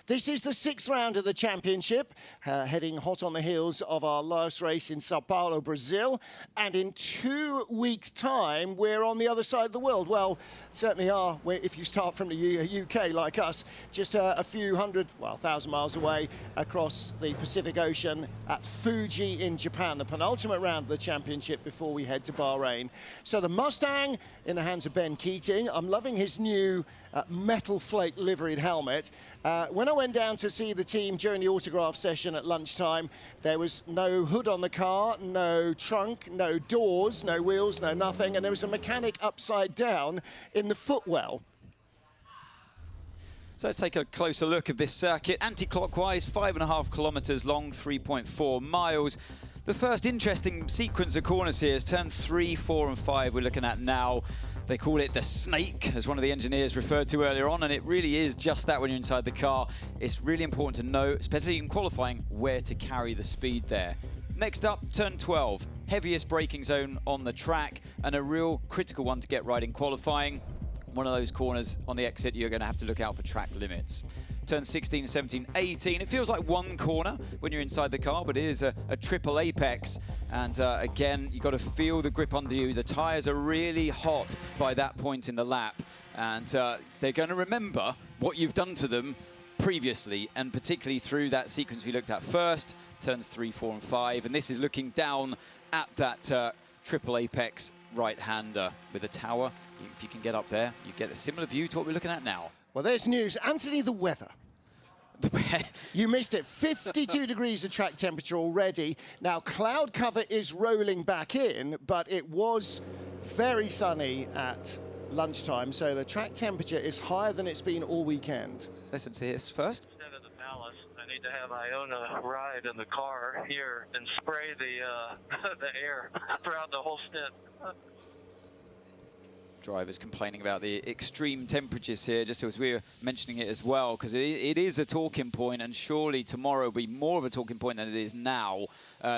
This is the 6th round of the championship, heading hot on the heels of our last race in Sao Paulo, Brazil. And in 2 weeks' time, we're on the other side of the world. Well, certainly are, if you start from the UK like us, just a few hundred, well, 1,000 miles away across the Pacific Ocean at Fuji in Japan, the penultimate round of the championship before we head to Bahrain. So the Mustang in the hands of Ben Keating. I'm loving his new metal flake liveried helmet. When I went down to see the team during the autograph session at lunchtime, there was no hood on the car, no trunk, no doors, no wheels, no nothing, and there was a mechanic upside down in the footwell. So let's take a closer look at this circuit. Anti-clockwise, 5.5 kilometers long, 3.4 miles. The first interesting sequence of corners here is turn 3, 4 and 5 we're looking at now. They call it the snake, as one of the engineers referred to earlier on, and it really is just that when you're inside the car. It's really important to know, especially in qualifying, where to carry the speed there. Next up, turn 12, heaviest braking zone on the track, and a real critical one to get right in qualifying. One of those corners on the exit, you're going to have to look out for track limits. Turn 16, 17, 18. It feels like one corner when you're inside the car, but it is a triple apex. And again, you've got to feel the grip under you. The tyres are really hot by that point in the lap. And they're going to remember what you've done to them previously, and particularly through that sequence we looked at first, turns 3, 4 and 5. And this is looking down at that triple apex right-hander with a tower. If you can get up there, you get a similar view to what we're looking at now. Well, there's news. Anthony, the weather. You missed it. 52 degrees of track temperature already. Now, cloud cover is rolling back in, but it was very sunny at lunchtime, so the track temperature is higher than it's been all weekend. Listen to this first. Instead of the palace, I need to have my own ride in the car here and spray the the air throughout the whole stint. Drivers complaining about the extreme temperatures here, just as we were mentioning it as well, because it is a talking point, and surely tomorrow will be more of a talking point than it is now.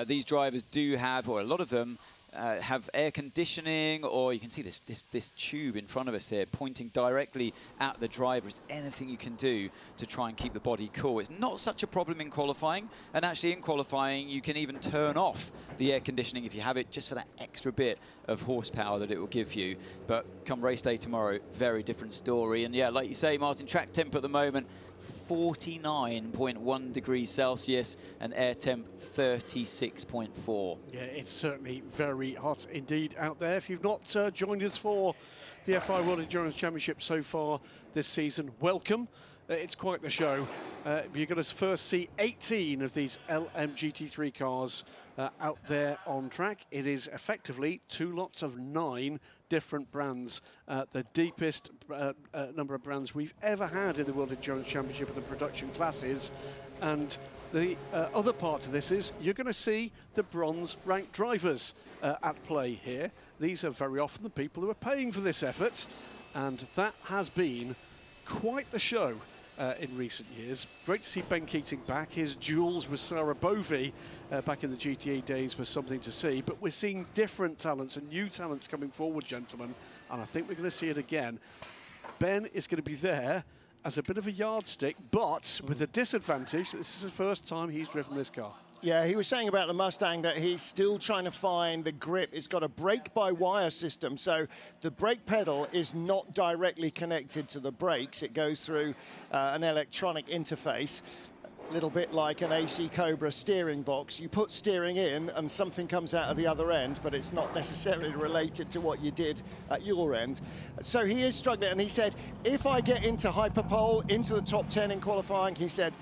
These drivers do have, or a lot of them, have air conditioning, or you can see this tube in front of us here pointing directly at the driver. Is anything you can do to try and keep the body cool? It's not such a problem in qualifying, and actually in qualifying you can even turn off the air conditioning if you have it, just for that extra bit of horsepower that it will give you. But come race day tomorrow, very different story. And yeah, like you say, Martin, track temp at the moment 49.1 degrees Celsius and air temp 36.4. Yeah, it's certainly very hot indeed out there. If you've not joined us for the FIA World Endurance Championship so far this season, welcome. It's quite the show. You're going to first see 18 of these LMGT3 cars out there on track. It is effectively 2 lots of 9 different brands, the deepest number of brands we've ever had in the World Endurance Championship of the production classes. And the other part of this is you're going to see the bronze-ranked drivers at play here. These are very often the people who are paying for this effort, and that has been quite the show in recent years. Great to see Ben Keating back. His duels with Sarah Bovey back in the GTA days was something to see, but we're seeing different talents and new talents coming forward, gentlemen, and I think we're going to see it again. Ben is going to be there as a bit of a yardstick, but with a disadvantage. This is the first time he's driven this car. Yeah, he was saying about the Mustang that he's still trying to find the grip. It's got a brake-by-wire system, so the brake pedal is not directly connected to the brakes. It goes through an electronic interface, a little bit like an AC Cobra steering box. You put steering in and something comes out of the other end, but it's not necessarily related to what you did at your end. So he is struggling, and he said, if I get into Hyperpole, into the top 10 in qualifying, he said,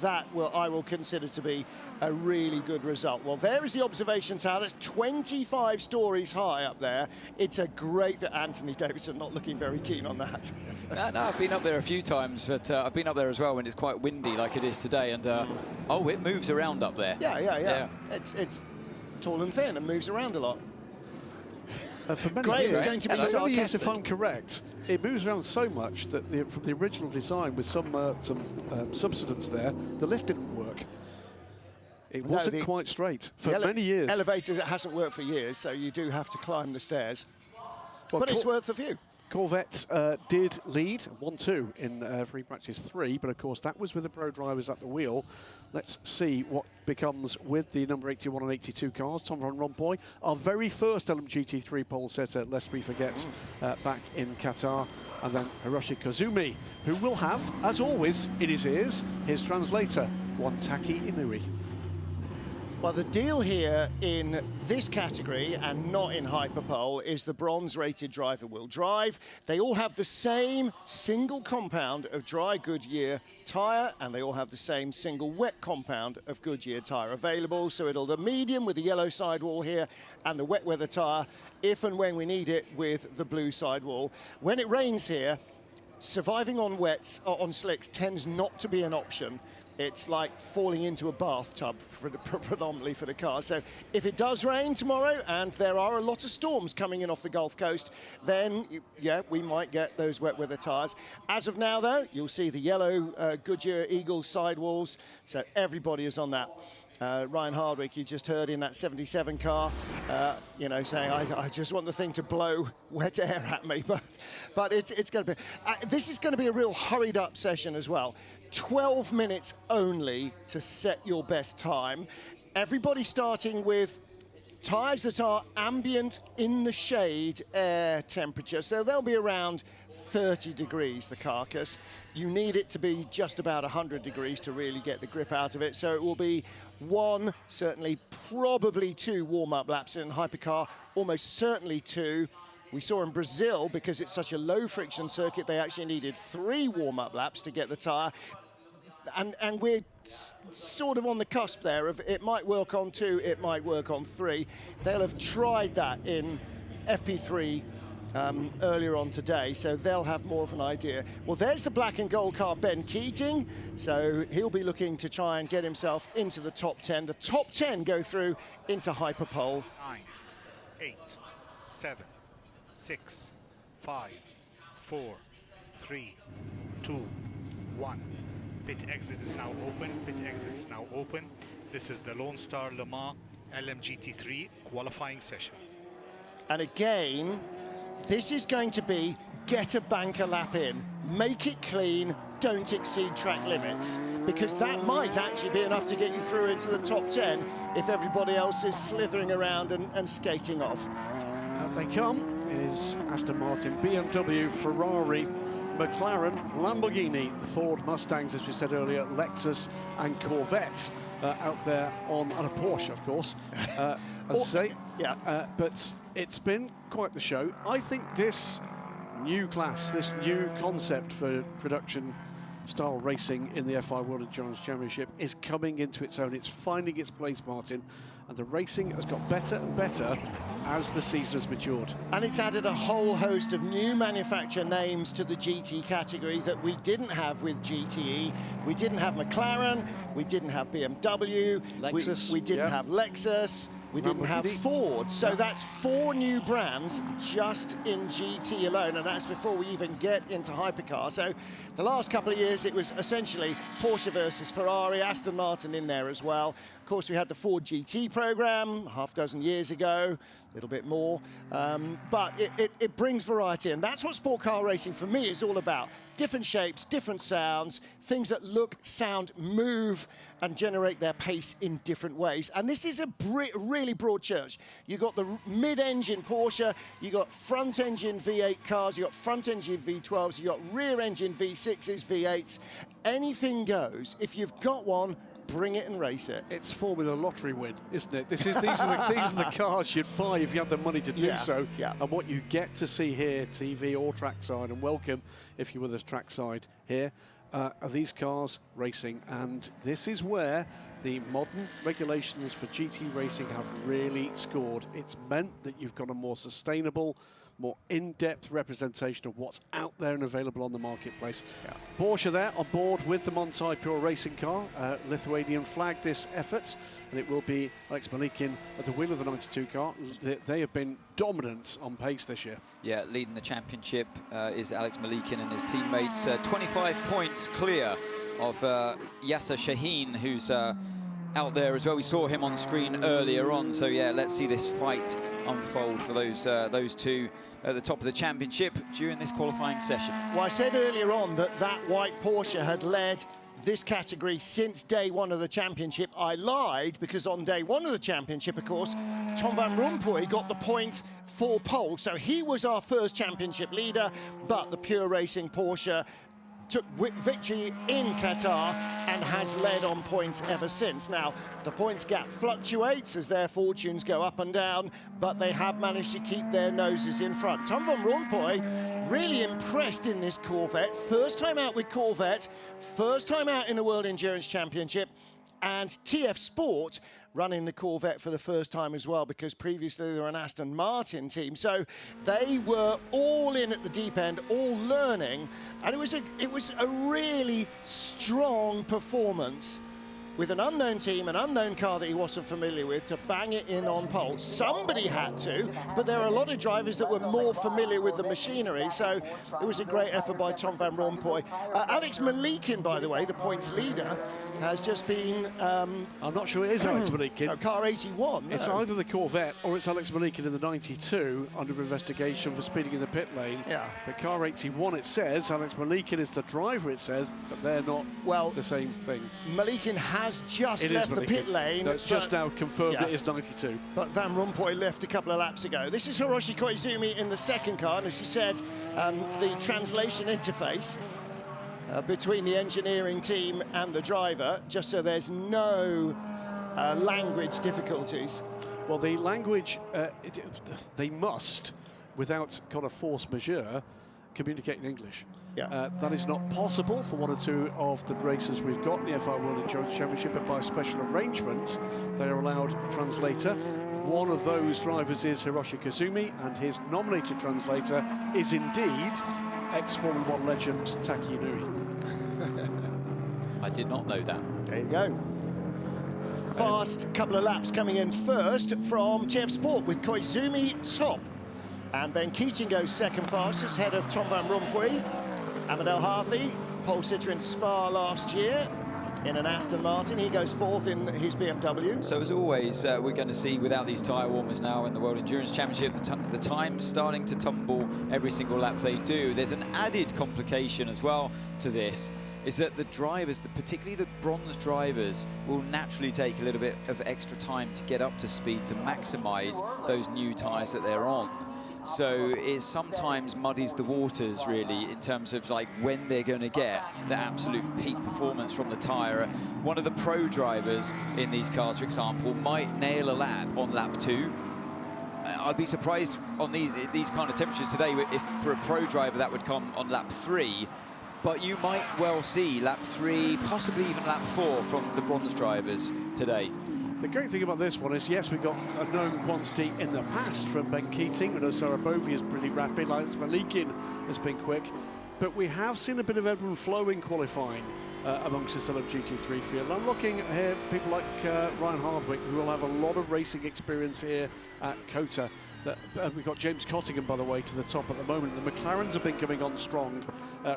that I will consider to be a really good result. Well, there is the observation tower. That's 25 stories high up there. It's a great... Anthony Davidson not looking very keen on that. No, I've been up there a few times, but I've been up there as well when it's quite windy like it is today. And oh, it moves around up there. Yeah. It's tall and thin and moves around a lot. For many Graham years, is going to be many years, sarcastic. if I'm correct, it moves around so much that from the original design with some subsidence there, the lift didn't work. It wasn't quite straight for many years. Elevators, it hasn't worked for years, so you do have to climb the stairs. Well, but it's worth the view. Corvette did lead 1-2 in free practice 3, but of course that was with the pro drivers at the wheel. Let's see what becomes with the number 81 and 82 cars. Tom Van Rompuy, our very first LMGT3 pole setter, lest we forget, back in Qatar. And then Hiroshi Kozumi, who will have, as always, in his ears, his translator, Wantaki Inui. Well, the deal here in this category and not in Hyperpole is the bronze-rated driver will drive. They all have the same single compound of dry Goodyear tyre, and they all have the same single wet compound of Goodyear tyre available. So it'll the medium with the yellow sidewall here and the wet weather tyre, if and when we need it, with the blue sidewall. When it rains here, surviving on wets or on slicks tends not to be an option. It's like falling into a bathtub predominantly for the car. So if it does rain tomorrow, and there are a lot of storms coming in off the Gulf Coast, then, yeah, we might get those wet weather tyres. As of now, though, you'll see the yellow Goodyear Eagle sidewalls. So everybody is on that. Ryan Hardwick, you just heard in that 77 car, you know, saying, I just want the thing to blow wet air at me. But it's going to be, this is going to be a real hurried up session as well. 12 minutes only to set your best time. Everybody starting with tyres that are ambient in the shade air temperature. So they'll be around 30 degrees, the carcass. You need it to be just about 100 degrees to really get the grip out of it. So it will be one, certainly probably two warm-up laps in Hypercar, almost certainly two. We saw in Brazil, because it's such a low friction circuit, they actually needed 3 warm-up laps to get the tyre. And we're sort of on the cusp there of it might work on 2, it might work on 3. They'll have tried that in FP3 earlier on today, so they'll have more of an idea. Well, there's the black and gold car, Ben Keating, so he'll be looking to try and get himself into the top 10. The top 10 go through into Hyperpole. 9, 8, 7, 6, 5, 4, 3, 2, 1. Pit exit is now open. Pit exit is now open. This is the Lone Star Le Mans LMGT3 qualifying session. And again, this is going to be get a banker lap in, make it clean, don't exceed track limits, because that might actually be enough to get you through into the top 10 if everybody else is slithering around and skating off. Out they come is Aston Martin, BMW, Ferrari, McLaren, Lamborghini, the Ford Mustangs, as we said earlier, Lexus and Corvette out there on, and a Porsche, of course, as I say. Yeah. But it's been quite the show. I think this new class, this new concept for production-style racing in the FIA World Endurance Championship is coming into its own. It's finding its place, Martin, and the racing has got better and better as the season has matured. And it's added a whole host of new manufacturer names to the GT category that we didn't have with GTE. We didn't have McLaren, we didn't have BMW, Lexus, we didn't have Lexus, we didn't have Ford. So that's 4 new brands just in GT alone, and that's before we even get into Hypercar. So the last couple of years, it was essentially Porsche versus Ferrari, Aston Martin in there as well. Of course, we had the Ford GT program half a dozen years ago, a little bit more, but it brings variety, and that's what sport car racing for me is all about. Different shapes, different sounds, things that look, sound, move, and generate their pace in different ways. And this is a really broad church. You got the mid-engine Porsche, you got front-engine V8 cars, you got front-engine V12s, you got rear-engine V6s, V8s. Anything goes. If you've got one, bring it and race it. It's Formula Lottery win, isn't it? These are the cars you'd buy if you had the money to do so. Yeah. And what you get to see here, TV or trackside, and welcome if you were the trackside here, are these cars racing. And this is where the modern regulations for GT racing have really scored. It's meant that you've got a more sustainable, more in-depth representation of what's out there and available on the marketplace. Yeah. Porsche there on board with the Montai Pure racing car. Lithuanian flag this effort, and it will be Alex Malikin at the wheel of the 92 car. They have been dominant on pace this year. Yeah, leading the championship is Alex Malikin and his teammates. 25 points clear of Yasser Shaheen, who's out there as well. We saw him on screen earlier on. So yeah, let's see this fight unfold for those two at the top of the championship during this qualifying session. Well, I said earlier on that white Porsche had led this category since day one of the championship. I lied, because on day one of the championship, of course, Tom van Rompuy got the point for pole. So he was our first championship leader, but the pure racing Porsche took victory in Qatar and has led on points ever since. Now, the points gap fluctuates as their fortunes go up and down, but they have managed to keep their noses in front. Tom van Rompuy really impressed in this Corvette. First time out with Corvette, first time out in the World Endurance Championship, and TF Sport running the Corvette for the first time as well, because previously they were an Aston Martin team. So they were all in at the deep end, all learning, and it was a really strong performance with an unknown team, an unknown car that he wasn't familiar with, to bang it in on pole. Somebody had to, but there are a lot of drivers that were more familiar with the machinery, so it was a great effort by Tom van Rompuy. Alex Malikin, by the way, the points leader, has just been... I'm not sure it is Alex Malikin. No, car 81. No. It's either the Corvette or it's Alex Malikin in the 92 under investigation for speeding in the pit lane. Yeah. But car 81, it says, Alex Malikin is the driver, it says, but they're not the same thing. Malikin has just left the pit lane. No, it's just now confirmed it is 92. But Van Rompuy left a couple of laps ago. This is Hiroshi Koizumi in the second car, and as you said, the translation interface between the engineering team and the driver, just so there's no language difficulties. Well, the language, they must, without kind of force majeure, communicate in English. Yeah. That is not possible for one or two of the races we've got in the FIA World Endurance Championship, but by special arrangement, they are allowed a translator. One of those drivers is Hiroshi Koizumi, and his nominated translator is indeed ex-Formula 1 legend Taki Inui. I did not know that. There you go. Fast couple of laps coming in first from TF Sport with Koizumi top. And Ben Keating goes second fastest, ahead of Tom van Rompuy. Ahmed El Harthi, pole sitter in Spa last year in an Aston Martin. He goes fourth in his BMW. So as always, we're going to see, without these tyre warmers now in the World Endurance Championship, the time starting to tumble every single lap they do. There's an added complication as well to this, is that the drivers, particularly the bronze drivers, will naturally take a little bit of extra time to get up to speed to maximise those new tyres that they're on. So it sometimes muddies the waters, really, in terms of like when they're going to get the absolute peak performance from the tyre. One of the pro drivers in these cars, for example, might nail a lap on lap 2. I'd be surprised on these kind of temperatures today if for a pro driver that would come on lap 3. But you might well see lap 3, possibly even lap 4 from the bronze drivers today. The great thing about this one is, yes, we got a known quantity in the past from Ben Keating. We know Sarah Bovey is pretty rapid, Alex Malikin has been quick, but we have seen a bit of ebb and flow in qualifying amongst this LMGT3 field. I'm looking here, people like Ryan Hardwick, who will have a lot of racing experience here at COTA. We've got James Cottingham, by the way, to the top at the moment. The McLarens have been coming on strong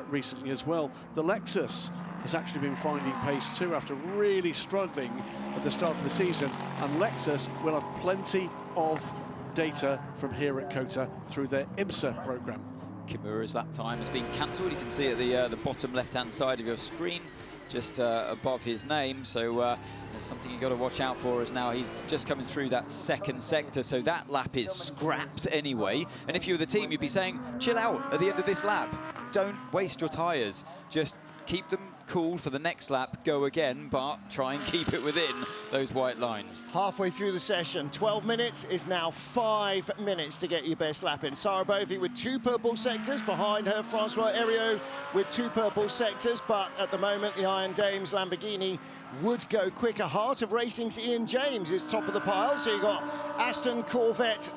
recently as well. The Lexus has actually been finding pace too after really struggling at the start of the season, and Lexus will have plenty of data from here at COTA through their IMSA program. Kimura's lap time has been cancelled. You can see at the bottom left-hand side of your screen, just above his name. So there's something you've got to watch out for, as now he's just coming through that second sector. So that lap is scrapped anyway. And if you were the team, you'd be saying, chill out at the end of this lap. Don't waste your tyres. Just keep them cool for the next lap, go again, but try and keep it within those white lines. Halfway through the session, 12 minutes is now 5 minutes to get your best lap in. Sarah Bovey with 2 purple sectors, behind her Francois Heriot with 2 purple sectors, but at the moment the Iron Dames Lamborghini would go quicker. Heart of Racing's Ian James is top of the pile, so you've got Aston Corvette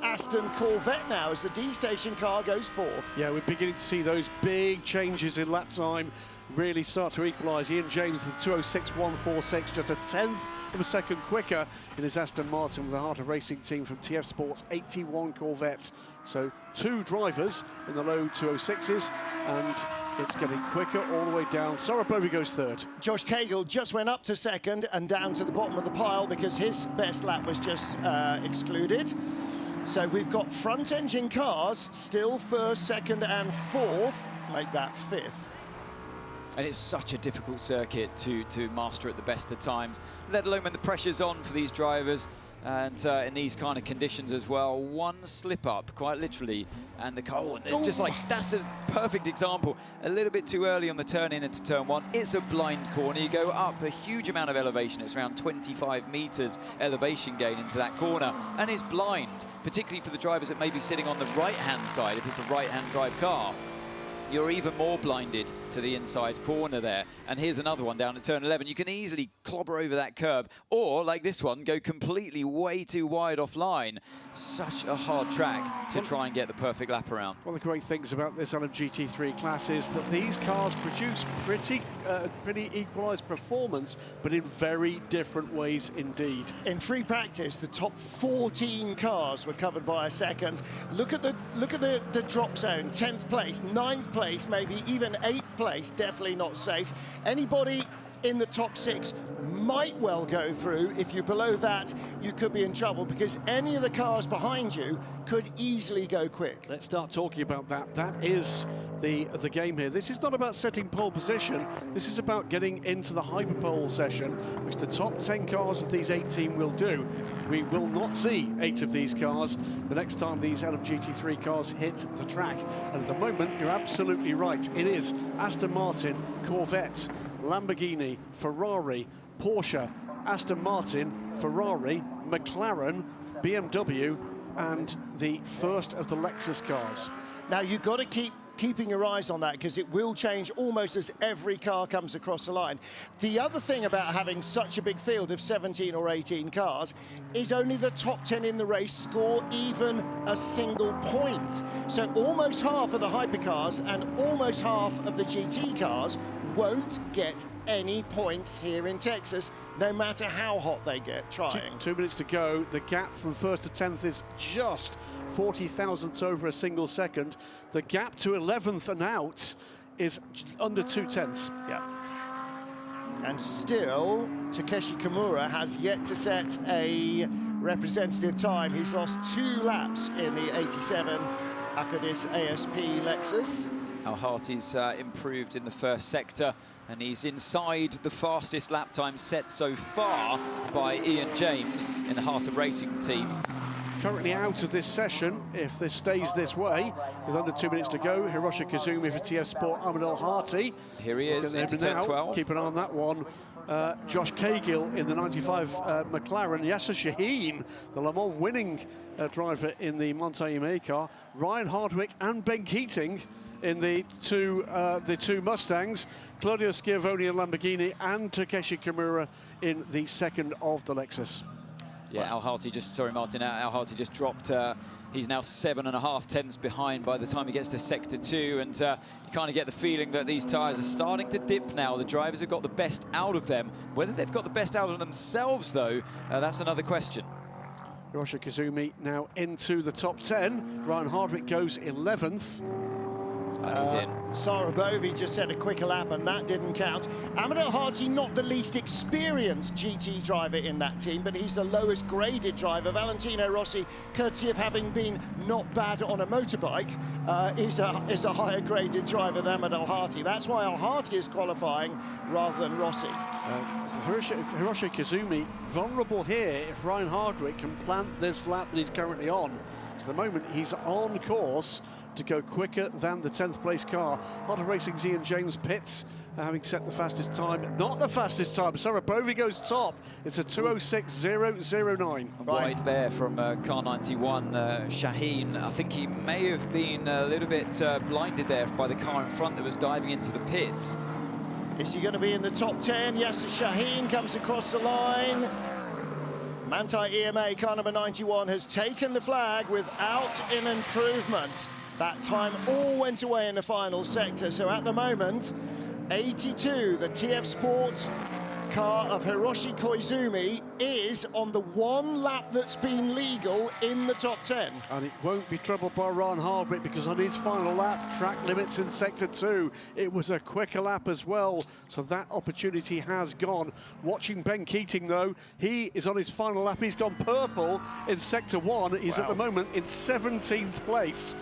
now as the D-Station car goes fourth. Yeah, we're beginning to see those big changes in lap time really start to equalise. Ian James, the 206.146, just a tenth of a second quicker in his Aston Martin with the Heart of Racing team from TF Sports 81 Corvette. So 2 drivers in the low 206s, and it's getting quicker all the way down. Sarabovi goes third. Josh Cagle just went up to second and down to the bottom of the pile because his best lap was just excluded. So we've got front engine cars still first, second and fourth, make that fifth. And it's such a difficult circuit to master at the best of times, let alone when the pressure's on for these drivers. And in these kind of conditions as well, one slip up, quite literally, and the car, and it's just like, that's a perfect example. A little bit too early on the turn in into turn one. It's a blind corner. You go up a huge amount of elevation. It's around 25 meters elevation gain into that corner, and it's blind, particularly for the drivers that may be sitting on the right-hand side. If it's a right-hand drive car, you're even more blinded to the inside corner there. And here's another one down at turn 11. You can easily clobber over that curb, or like this one, go completely way too wide offline. Such a hard track to try and get the perfect lap around. One of the great things about this LMGT3 class is that these cars produce pretty equalised performance, but in very different ways indeed. In free practice, the top 14 cars were covered by a second. Look at the drop zone. 10th place, 9th place, maybe even 8th place. Definitely not safe. Anybody in the top 6 might well go through. If you're below that, you could be in trouble because any of the cars behind you could easily go quick. Let's start talking about that. That is the game here. This is not about setting pole position. This is about getting into the hyperpole session, which the top 10 cars of these 18 will do. We will not see 8 of these cars the next time these LMGT3 cars hit the track. And at the moment, you're absolutely right. It is Aston Martin, Corvette, Lamborghini, Ferrari, Porsche, Aston Martin, Ferrari, McLaren, BMW, and the first of the Lexus cars. Now, you've got to keeping your eyes on that because it will change almost as every car comes across the line. The other thing about having such a big field of 17 or 18 cars is only the top 10 in the race score even a single point. So almost half of the hypercars and almost half of the GT cars won't get any points here in Texas, no matter how hot they get trying. 2 minutes to go. The gap from first to 10th is just 40 thousandths over a single second. The gap to 11th and out is under 2 tenths. Yeah. And still, Takeshi Kimura has yet to set a representative time. He's lost 2 laps in the 87 Acadis ASP Lexus. Al Harty's improved in the first sector, and he's inside the fastest lap time set so far by Ian James in the Heart of Racing team. Currently out of this session, if this stays this way, with under 2 minutes to go, Hiroshi Kazumi for TF Sport, Ahmed Al Harty. Here he is into turn 12. Keep an eye on that one. Josh Cagle in the 95 McLaren, Yasser Shaheen, the Le Mans winning driver in the Monte car, Ryan Hardwick and Ben Keating in the two Mustangs, Claudio Schiavone in Lamborghini, and Takeshi Kimura in the second of the Lexus. Yeah, Al Harty just, sorry Martin, Al Harty just dropped, he's now 7.5 tenths behind by the time he gets to sector 2, and you kind of get the feeling that these tyres are starting to dip now. The drivers have got the best out of them. Whether they've got the best out of themselves, though, that's another question. Hiroshi Kazumi now into the top 10. Ryan Hardwick goes 11th. And he's in. Sarabovi just set a quicker lap and that didn't count. Ahmed Al Harty, not the least experienced GT driver in that team, but he's the lowest graded driver. Valentino Rossi, courtesy of having been not bad on a motorbike, is a higher graded driver than Ahmed Al Harty. That's why Al Harty is qualifying rather than Rossi. Hiroshi Kazumi vulnerable here if Ryan Hardwick can plant this lap that he's currently on. To the moment, he's on course to go quicker than the 10th place car. Heart of Racing's Ian James pits, having set the fastest time. Not the fastest time, Sarabovi goes top. It's a 206.009. Wide there from car 91, Shaheen. I think he may have been a little bit blinded there by the car in front that was diving into the pits. Is he going to be in the top 10? Yes, Shaheen comes across the line. Manthey EMA, car number 91, has taken the flag without an improvement. That time all went away in the final sector. So at the moment, 82, the TF Sport car of Hiroshi Koizumi is on the one lap that's been legal in the top 10. And it won't be troubled by Ron Hardwick, because on his final lap, track limits in Sector 2, it was a quicker lap as well, so that opportunity has gone. Watching Ben Keating, though, he is on his final lap. He's gone purple in Sector 1. He's at the moment in 17th place.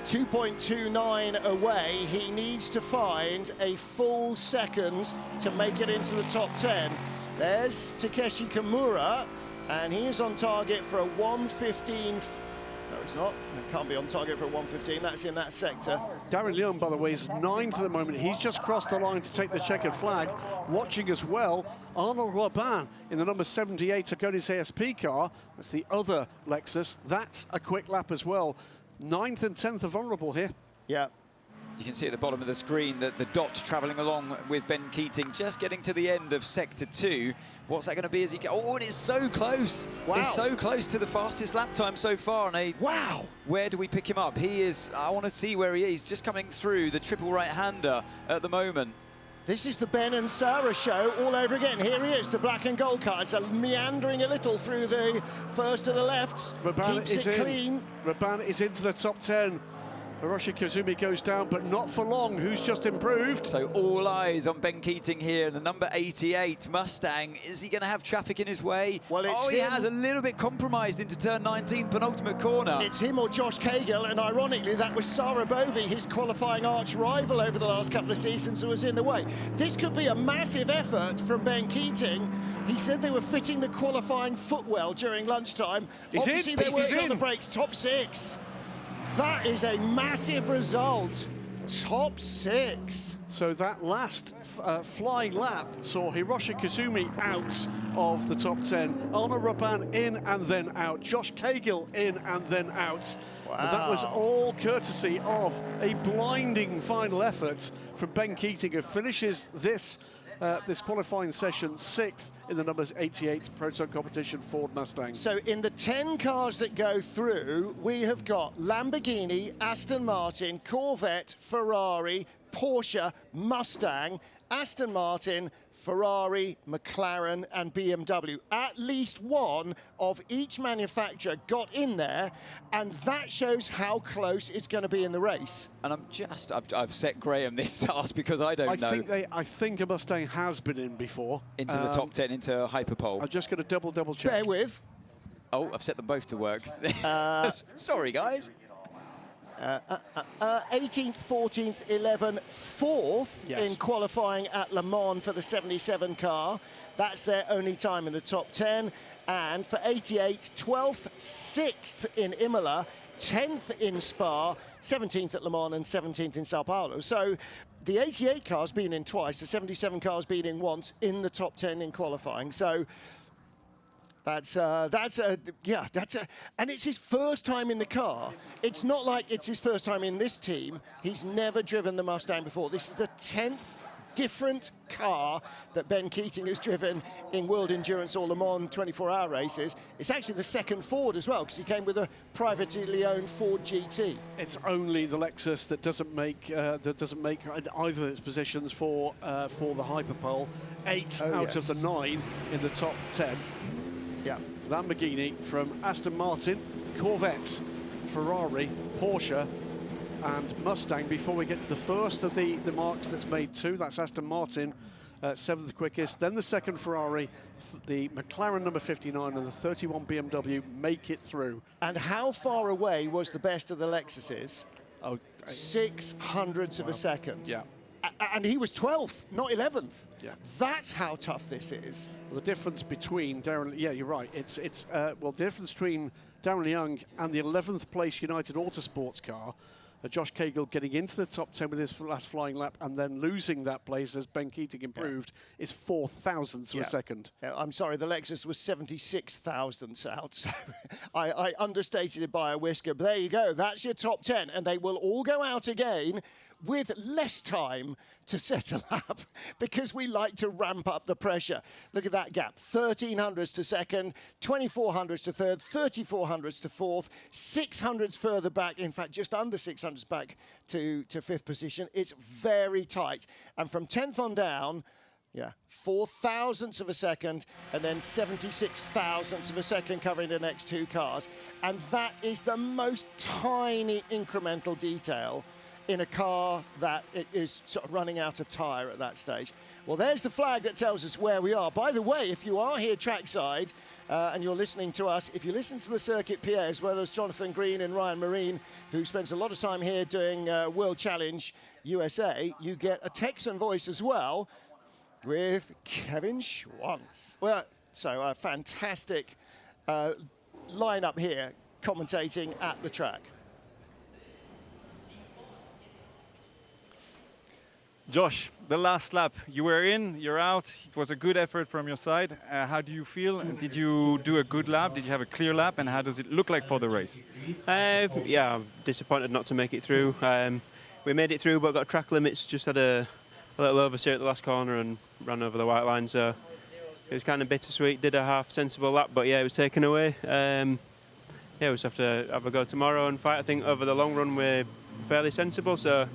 2.29 away. He needs to find a full second to make it into the top 10. There's Takeshi Kimura, and he is on target for a 1:15. No, he's not. He can't be on target for a 1:15. That's in that sector. Darren Leung, by the way, is 9th at the moment. He's just crossed the line to take the checkered flag. Watching as well, Arnaud Robin in the number 78 Agonis ASP car. That's the other Lexus. That's a quick lap as well. 9th and 10th are vulnerable here. Yeah. You can see at the bottom of the screen that the dot travelling along with Ben Keating, just getting to the end of Sector 2. What's that going to be as he goes? Oh, and it's so close. Wow. It's so close to the fastest lap time so far. And Wow. Where do we pick him up? He is, I want to see where he is. He's just coming through the triple right-hander at the moment. This is the Ben and Sarah show all over again. Here he is, the black and gold car. It's meandering a little through the first of the lefts. Rabanne Keeps it clean. Rabanne is into the top 10. Hiroshi Koizumi goes down, but not for long. Who's just improved? So all eyes on Ben Keating here, the number 88 Mustang. Is he going to have traffic in his way? Well, it's he him. has a little bit compromised into turn 19, penultimate corner. It's him or Josh Cahill, and ironically, that was Sarah Bovey, his qualifying arch rival over the last couple of seasons, who was in the way. This could be a massive effort from Ben Keating. He said they were fitting the qualifying footwell during lunchtime. Obviously, they worked on the brakes, top 6. That is a massive result. Top 6. So that last flying lap saw Hiroshi Koizumi out of the top 10. Arnaud Robin in and then out. Josh Cahill in and then out. Wow. And that was all courtesy of a blinding final effort from Ben Keating, who finishes this qualifying session 6th in the numbers 88 Proton competition Ford Mustang. So in the 10 cars that go through, we have got Lamborghini, Aston Martin, Corvette, Ferrari, Porsche, Mustang, Aston Martin, Ferrari, McLaren and BMW. At least one of each manufacturer got in there, and that shows how close it's going to be in the race. And I've set Graham this task because I don't know. I think a Mustang has been in before. Into the top 10, into Hyperpole. I'm just going to double check. Bear with. Oh, I've set them both to work. Sorry, guys. 18th, 14th, 11th, 4th Yes. in qualifying at Le Mans for the 77 car. That's their only time in the top 10. And for 88, 12th, 6th in Imola, 10th in Spa, 17th at Le Mans and 17th in Sao Paulo. So the 88 car's been in twice, the 77 car's been in once in the top 10 in qualifying. So and it's his first time in the car. It's not like it's his first time in this team. He's never driven the Mustang before. This is the 10th different car that Ben Keating has driven in World Endurance or Le Mans 24-hour races. It's actually the second Ford as well, because he came with a privately owned Ford GT. It's only the Lexus that doesn't make either of its positions for the Hyperpole. 8 out of the 9 in the top 10. Yeah. Lamborghini from Aston Martin, Corvette, Ferrari, Porsche and Mustang before we get to the first of the marks that's made 2. That's Aston Martin, 7th quickest. Then the second Ferrari, the McLaren number 59 and the 31 BMW make it through. And how far away was the best of the Lexuses? Oh, 600ths of a second. Yeah. And he was 12th, not 11th. Yeah. That's how tough this is. Well, the difference between Darren, yeah, you're right. The difference between Darren Young and the 11th place United Autosports car, Josh Cahill getting into the top 10 with his last flying lap and then losing that place as Ben Keating improved, is 4 thousandths of a second. I'm sorry, the Lexus was 76 thousandths out, so I understated it by a whisker. But there you go, that's your top 10, and they will all go out again with less time to set a lap because we like to ramp up the pressure. Look at that gap, 1300s to second, 2400s to third, 3400s to fourth, 600s further back, in fact just under 600s back to fifth position. It's very tight. And from 10th on down, 4 thousandths of a second and then 76 thousandths of a second covering the next two cars. And that is the most tiny incremental detail in a car that it is sort of running out of tyre at that stage. Well, there's the flag that tells us where we are. By the way, if you are here trackside and you're listening to us, if you listen to the Circuit PA, as well as Jonathan Green and Ryan Marine, who spends a lot of time here doing World Challenge USA, you get a Texan voice as well with Kevin Schwantz. Well, so a fantastic lineup here commentating at the track. Josh, the last lap, you were in, you're out. It was a good effort from your side. How do you feel? Did you do a good lap? Did you have a clear lap? And how does it look like for the race? Yeah, I'm disappointed not to make it through. We made it through, but got track limits. Just had a little oversteer at the last corner and ran over the white line. So it was kind of bittersweet. Did a half sensible lap, but yeah, it was taken away. Yeah, we just have to have a go tomorrow and fight. I think over the long run we're fairly sensible. So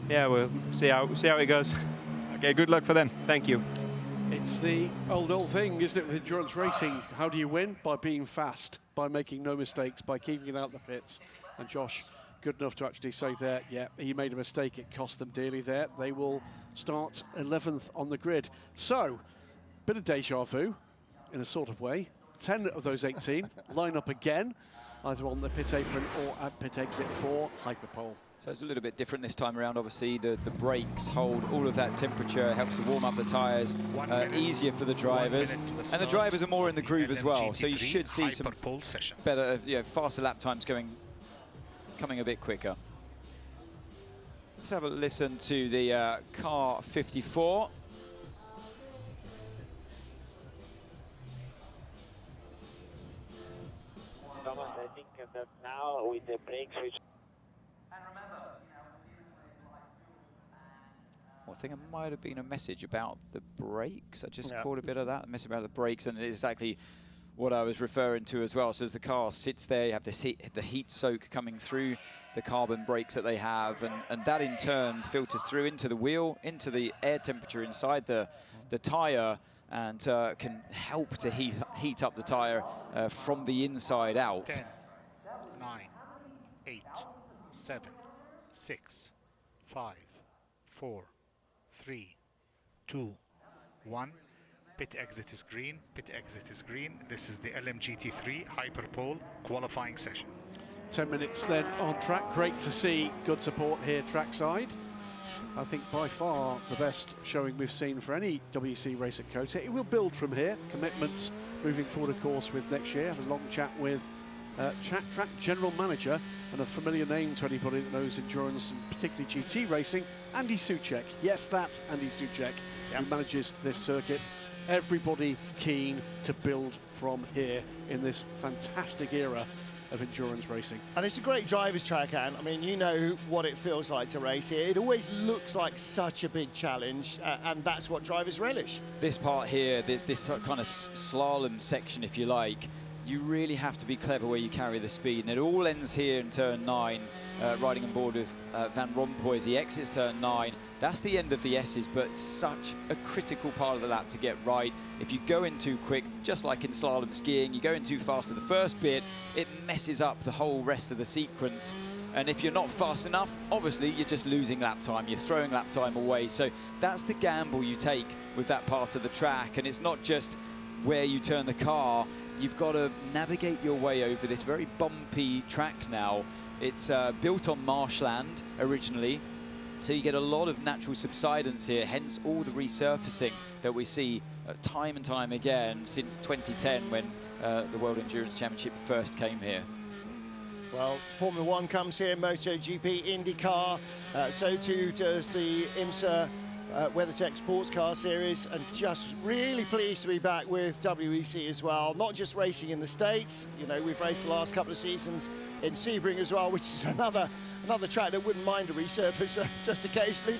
yeah, we'll see how it goes. Okay, good luck for them. Thank you. It's the old thing, isn't it, with endurance racing? How do you win? By being fast, by making no mistakes, by keeping it out the pits. And Josh, good enough to actually say that, yeah, he made a mistake. It cost them dearly there. They will start 11th on the grid. So, bit of deja vu, in a sort of way. 10 of those 18 line up again, either on the pit apron or at pit exit for Hyperpole. So it's a little bit different this time around. Obviously, the brakes hold all of that temperature, helps to warm up the tyres, easier for the drivers. And the drivers are more in the groove as well, so you should see some better, faster lap times coming a bit quicker. Let's have a listen to the car 54. Thomas, I think that now with the brakes, which I think it might have been a message about the brakes. I just caught a bit of that, a message about the brakes, and it's exactly what I was referring to as well. So as the car sits there, you have the heat soak coming through the carbon brakes that they have, and that in turn filters through into the wheel, into the air temperature inside the tyre, and can help to heat up the tyre from the inside out. 10, 9, 8, 7, 6, 5, 4, 3, 2, 1. Pit exit is green. Pit exit is green. This is the LMGT3 Hyperpole qualifying session. 10 minutes then on track. Great to see good support here trackside. I think by far the best showing we've seen for any WC race at COTA. It will build from here. Commitments moving forward, of course, with next year. Had a long chat with track general manager and a familiar name to anybody that knows endurance and particularly GT racing, Andy Soucek. Yes, that's Andy Soucek, who manages this circuit. Everybody keen to build from here in this fantastic era of endurance racing. And it's a great driver's track, Anne. I mean, you know what it feels like to race here. It always looks like such a big challenge, and that's what drivers relish. This part here, this kind of slalom section, if you like, you really have to be clever where you carry the speed, and it all ends here in turn 9, riding on board with Van Rompuy as he exits turn 9. That's the end of the S's, but such a critical part of the lap to get right. If you go in too quick, just like in slalom skiing, you go in too fast at the first bit, it messes up the whole rest of the sequence. And if you're not fast enough, obviously you're just losing lap time, you're throwing lap time away. So that's the gamble you take with that part of the track, and it's not just where you turn the car. You've got to navigate your way over this very bumpy track now. It's built on marshland originally, so you get a lot of natural subsidence here, hence all the resurfacing that we see time and time again since 2010 when the World Endurance Championship first came here. Well, Formula One comes here, MotoGP, IndyCar, so too does the IMSA WeatherTech Sports Car Series, and just really pleased to be back with WEC as well. Not just racing in the States, you know, we've raced the last couple of seasons in Sebring as well, which is another track that wouldn't mind a resurface just occasionally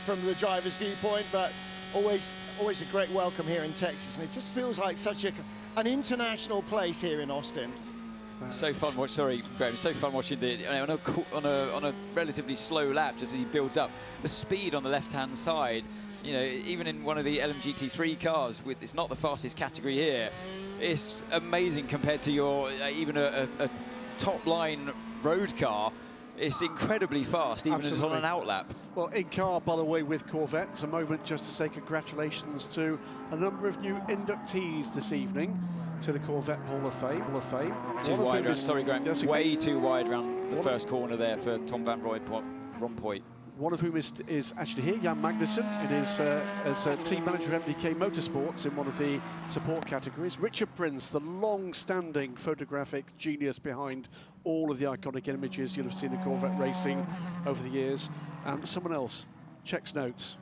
from the driver's viewpoint, but always a great welcome here in Texas, and it just feels like such an international place here in Austin. So fun watch. Sorry, Graham. So fun watching on a relatively slow lap, just as he builds up the speed on the left-hand side. You know, even in one of the LMGT3 cars, it's not the fastest category here. It's amazing compared to your even a top-line road car. It's incredibly fast, even as on an outlap. Well, in car, by the way, with Corvette, it's a moment just to say congratulations to a number of new inductees this evening to the Corvette Hall of Fame. Too wide round, sorry Graham, way too wide round the first corner there for Tom van Rompuy. One of whom is actually here, Jan Magnussen, in his as a team manager of MDK Motorsports in one of the support categories. Richard Prince, the long-standing photographic genius behind all of the iconic images you'll have seen in Corvette racing over the years. And someone else checks notes.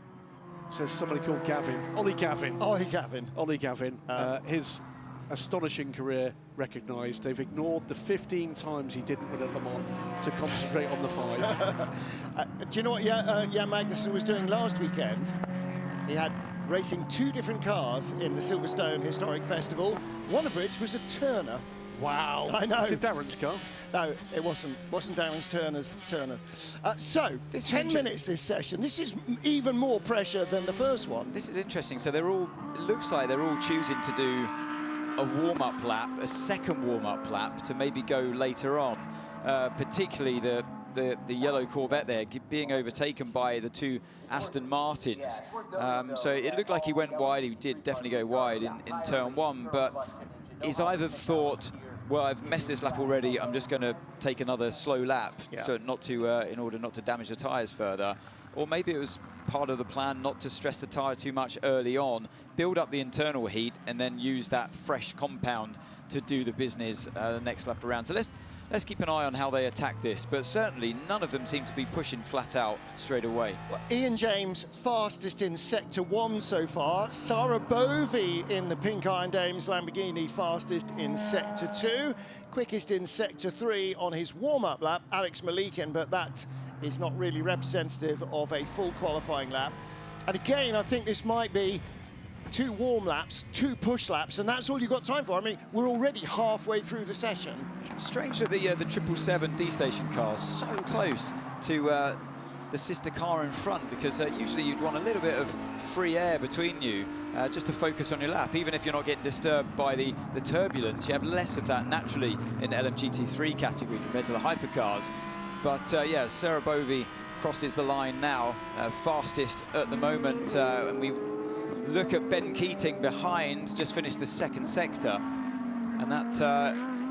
Says somebody called Gavin. Ollie Gavin. His astonishing career recognised. They've ignored the 15 times he didn't win at Le Mans to concentrate on the 5. Do you know what Jan Magnussen was doing last weekend? He had racing 2 different cars in the Silverstone Historic Festival, one of which was a Turner. Wow. I know. Was it Darren's car? No, it wasn't Darren's, Turner's. So, 10 minutes this session. This is even more pressure than the first one. This is interesting. So it looks like they're all choosing to do a warm-up lap, a second warm-up lap to maybe go later on, particularly the yellow Corvette there being overtaken by the 2 Aston Martins. So it looked like he went wide. He did definitely go wide in turn 1, but he's either thought, well, I've messed this lap already, I'm just going to take another slow lap, so not to in order not to damage the tyres further. Or maybe it was part of the plan not to stress the tyre too much early on, build up the internal heat, and then use that fresh compound to do the business the next lap around. So let's keep an eye on how they attack this, but certainly none of them seem to be pushing flat out straight away. Well, Ian James fastest in Sector 1 so far. Sarah Bovey in the Pink Iron Dames Lamborghini fastest in Sector 2. Quickest in Sector 3 on his warm-up lap, Alex Malikin, but that is not really representative of a full qualifying lap. And again, I think this might be 2 warm laps, 2 push laps, and that's all you've got time for. I mean, we're already halfway through the session. Strange that the 777 D-Station car's so close to the sister car in front, because usually you'd want a little bit of free air between you just to focus on your lap. Even if you're not getting disturbed by the turbulence, you have less of that naturally in LMGT3 category compared to the hypercars. But yeah, Sarah Bovey crosses the line now, fastest at the moment, and we look at Ben Keating behind, just finished the 2nd sector, and that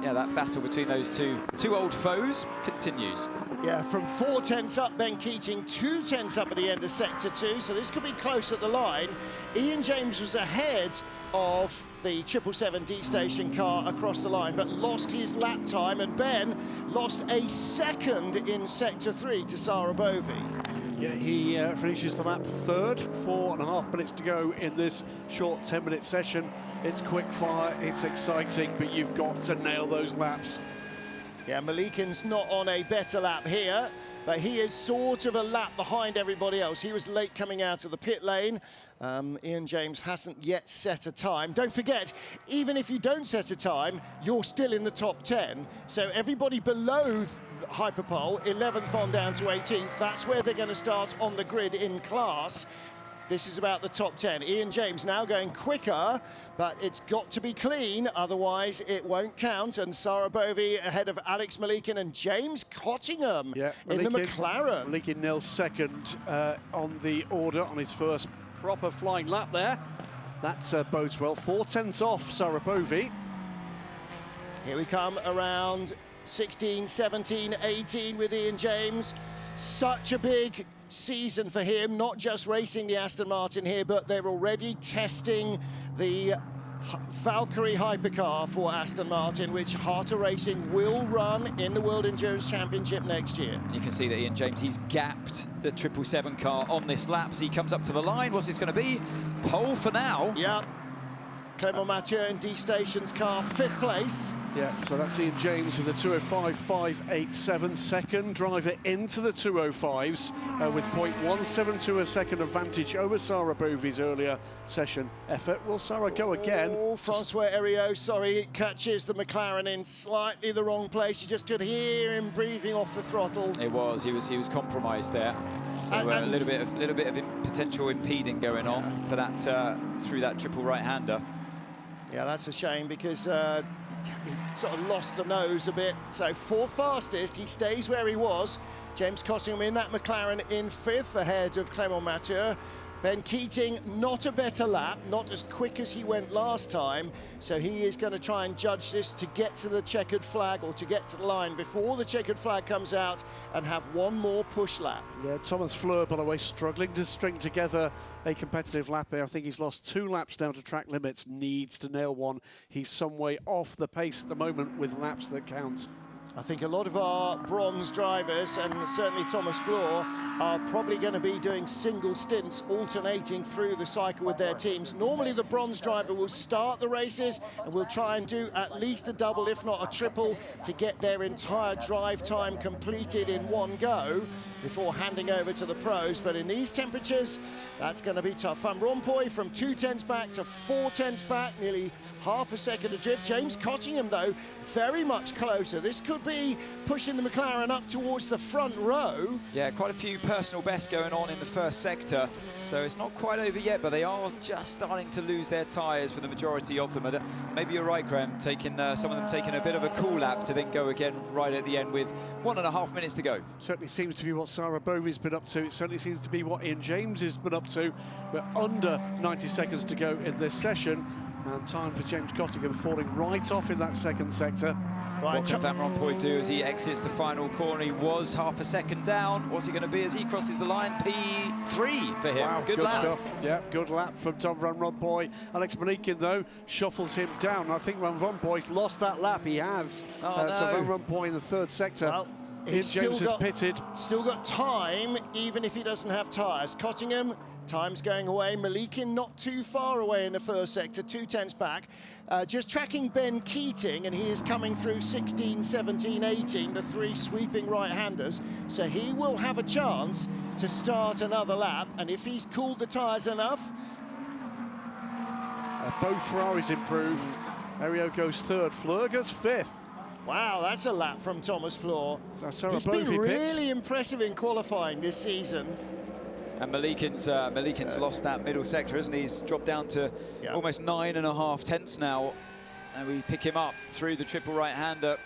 that battle between those two old foes continues. Yeah, from 4 tenths up, Ben Keating, 2 tenths up at the end of Sector 2, so this could be close at the line. Ian James was ahead of the 777 D-Station car across the line, but lost his lap time, and Ben lost a second in Sector 3 to Sarah Bovey. Yeah, he finishes the lap 3rd, 4.5 minutes to go in this short 10-minute session. It's quick fire, it's exciting, but you've got to nail those laps. Yeah, Malikin's not on a better lap here, but he is sort of a lap behind everybody else. He was late coming out of the pit lane. Ian James hasn't yet set a time. Don't forget, even if you don't set a time, you're still in the top 10. So everybody below Hyperpole, 11th on down to 18th, that's where they're going to start on the grid in class. This is about the top 10. Ian James now going quicker, but it's got to be clean, otherwise it won't count. And Sarah Bovey ahead of Alex Malikin and James Cottingham in the McLaren. Malikin nails 2nd on the order on his first proper flying lap there. That bodes well. 4 tenths off Sarah Bovey. Here we come around 16, 17, 18 with Ian James. Such a big season for him, not just racing the Aston Martin here, but they're already testing the Valkyrie hypercar for Aston Martin, which Hata Racing will run in the World Endurance Championship next year. And you can see that Ian James, he's gapped the 777 car on this lap as he comes up to the line. What's this going to be? Pole for now. Yeah. Clement Mathieu in D Station's car, 5th place. Yeah, so that's Ian James with the 2:05.587, second driver into the 2:05s with 0.172 a second advantage over Sarah Bovey's earlier session effort. Will Sarah go again? Oh, Francois Heriot, sorry, it catches the McLaren in slightly the wrong place. You just could hear him breathing off the throttle. It was, he was compromised there. So a little bit of potential impeding going on for that through that triple right-hander. Yeah, that's a shame because he sort of lost the nose a bit. So 4th fastest, he stays where he was. James Cottingham in that McLaren in 5th ahead of Clement Mathieu. Ben Keating, not a better lap, not as quick as he went last time. So he is going to try and judge this to get to the checkered flag or to get to the line before the checkered flag comes out and have one more push lap. Yeah, Thomas Fleur, by the way, struggling to string together a competitive lap here. I think he's lost 2 laps down to track limits, needs to nail one. He's some way off the pace at the moment with laps that count. I think a lot of our bronze drivers, and certainly Thomas Fleur, are probably going to be doing single stints, alternating through the cycle with their teams. Normally the bronze driver will start the races and will try and do at least a double, if not a triple, to get their entire drive time completed in one go before handing over to the pros. But in these temperatures, that's going to be tough. Van Rompuy from 2/10 back to 4/10 back, nearly half a second adrift. James Cottingham, though, very much closer. This could be pushing the McLaren up towards the front row. Yeah, quite a few personal bests going on in the first sector, so it's not quite over yet, but they are just starting to lose their tyres for the majority of them. Maybe you're right, Graham, some of them taking a bit of a cool lap to then go again right at the end with 1.5 minutes to go. Certainly seems to be what Sarah Bovey's been up to. It certainly seems to be what Ian James has been up to. We're under 90 seconds to go in this session. And time for James Cottingham falling right off in that second sector. Right, what can Van Rompuy do as he exits the final corner? He was half a second down. What's he going to be as he crosses the line? P3 for him. Wow, good lap. Stuff. Yeah, good lap from Tom Van Rompuy. Alex Manikin, though, shuffles him down. I think Van Rompuy's lost that lap. He has. Oh, no. So Van Rompuy in the 3rd sector. Well, Ian James is pitted. Still got time, even if he doesn't have tyres. Cottingham, time's going away. Malikin not too far away in the 1st sector, 2/10 back. Just tracking Ben Keating, and he is coming through 16, 17, 18, the 3 sweeping right-handers. So he will have a chance to start another lap, and if he's cooled the tyres enough... Both Ferraris improve. Heriot goes 3rd, Fleur goes 5th. Wow, that's a lap from Thomas Fleur. He's been really impressive in qualifying this season. And Malikin's lost that middle sector, hasn't he? He's dropped down to almost 9.5 tenths now. And we pick him up through the triple right-hander.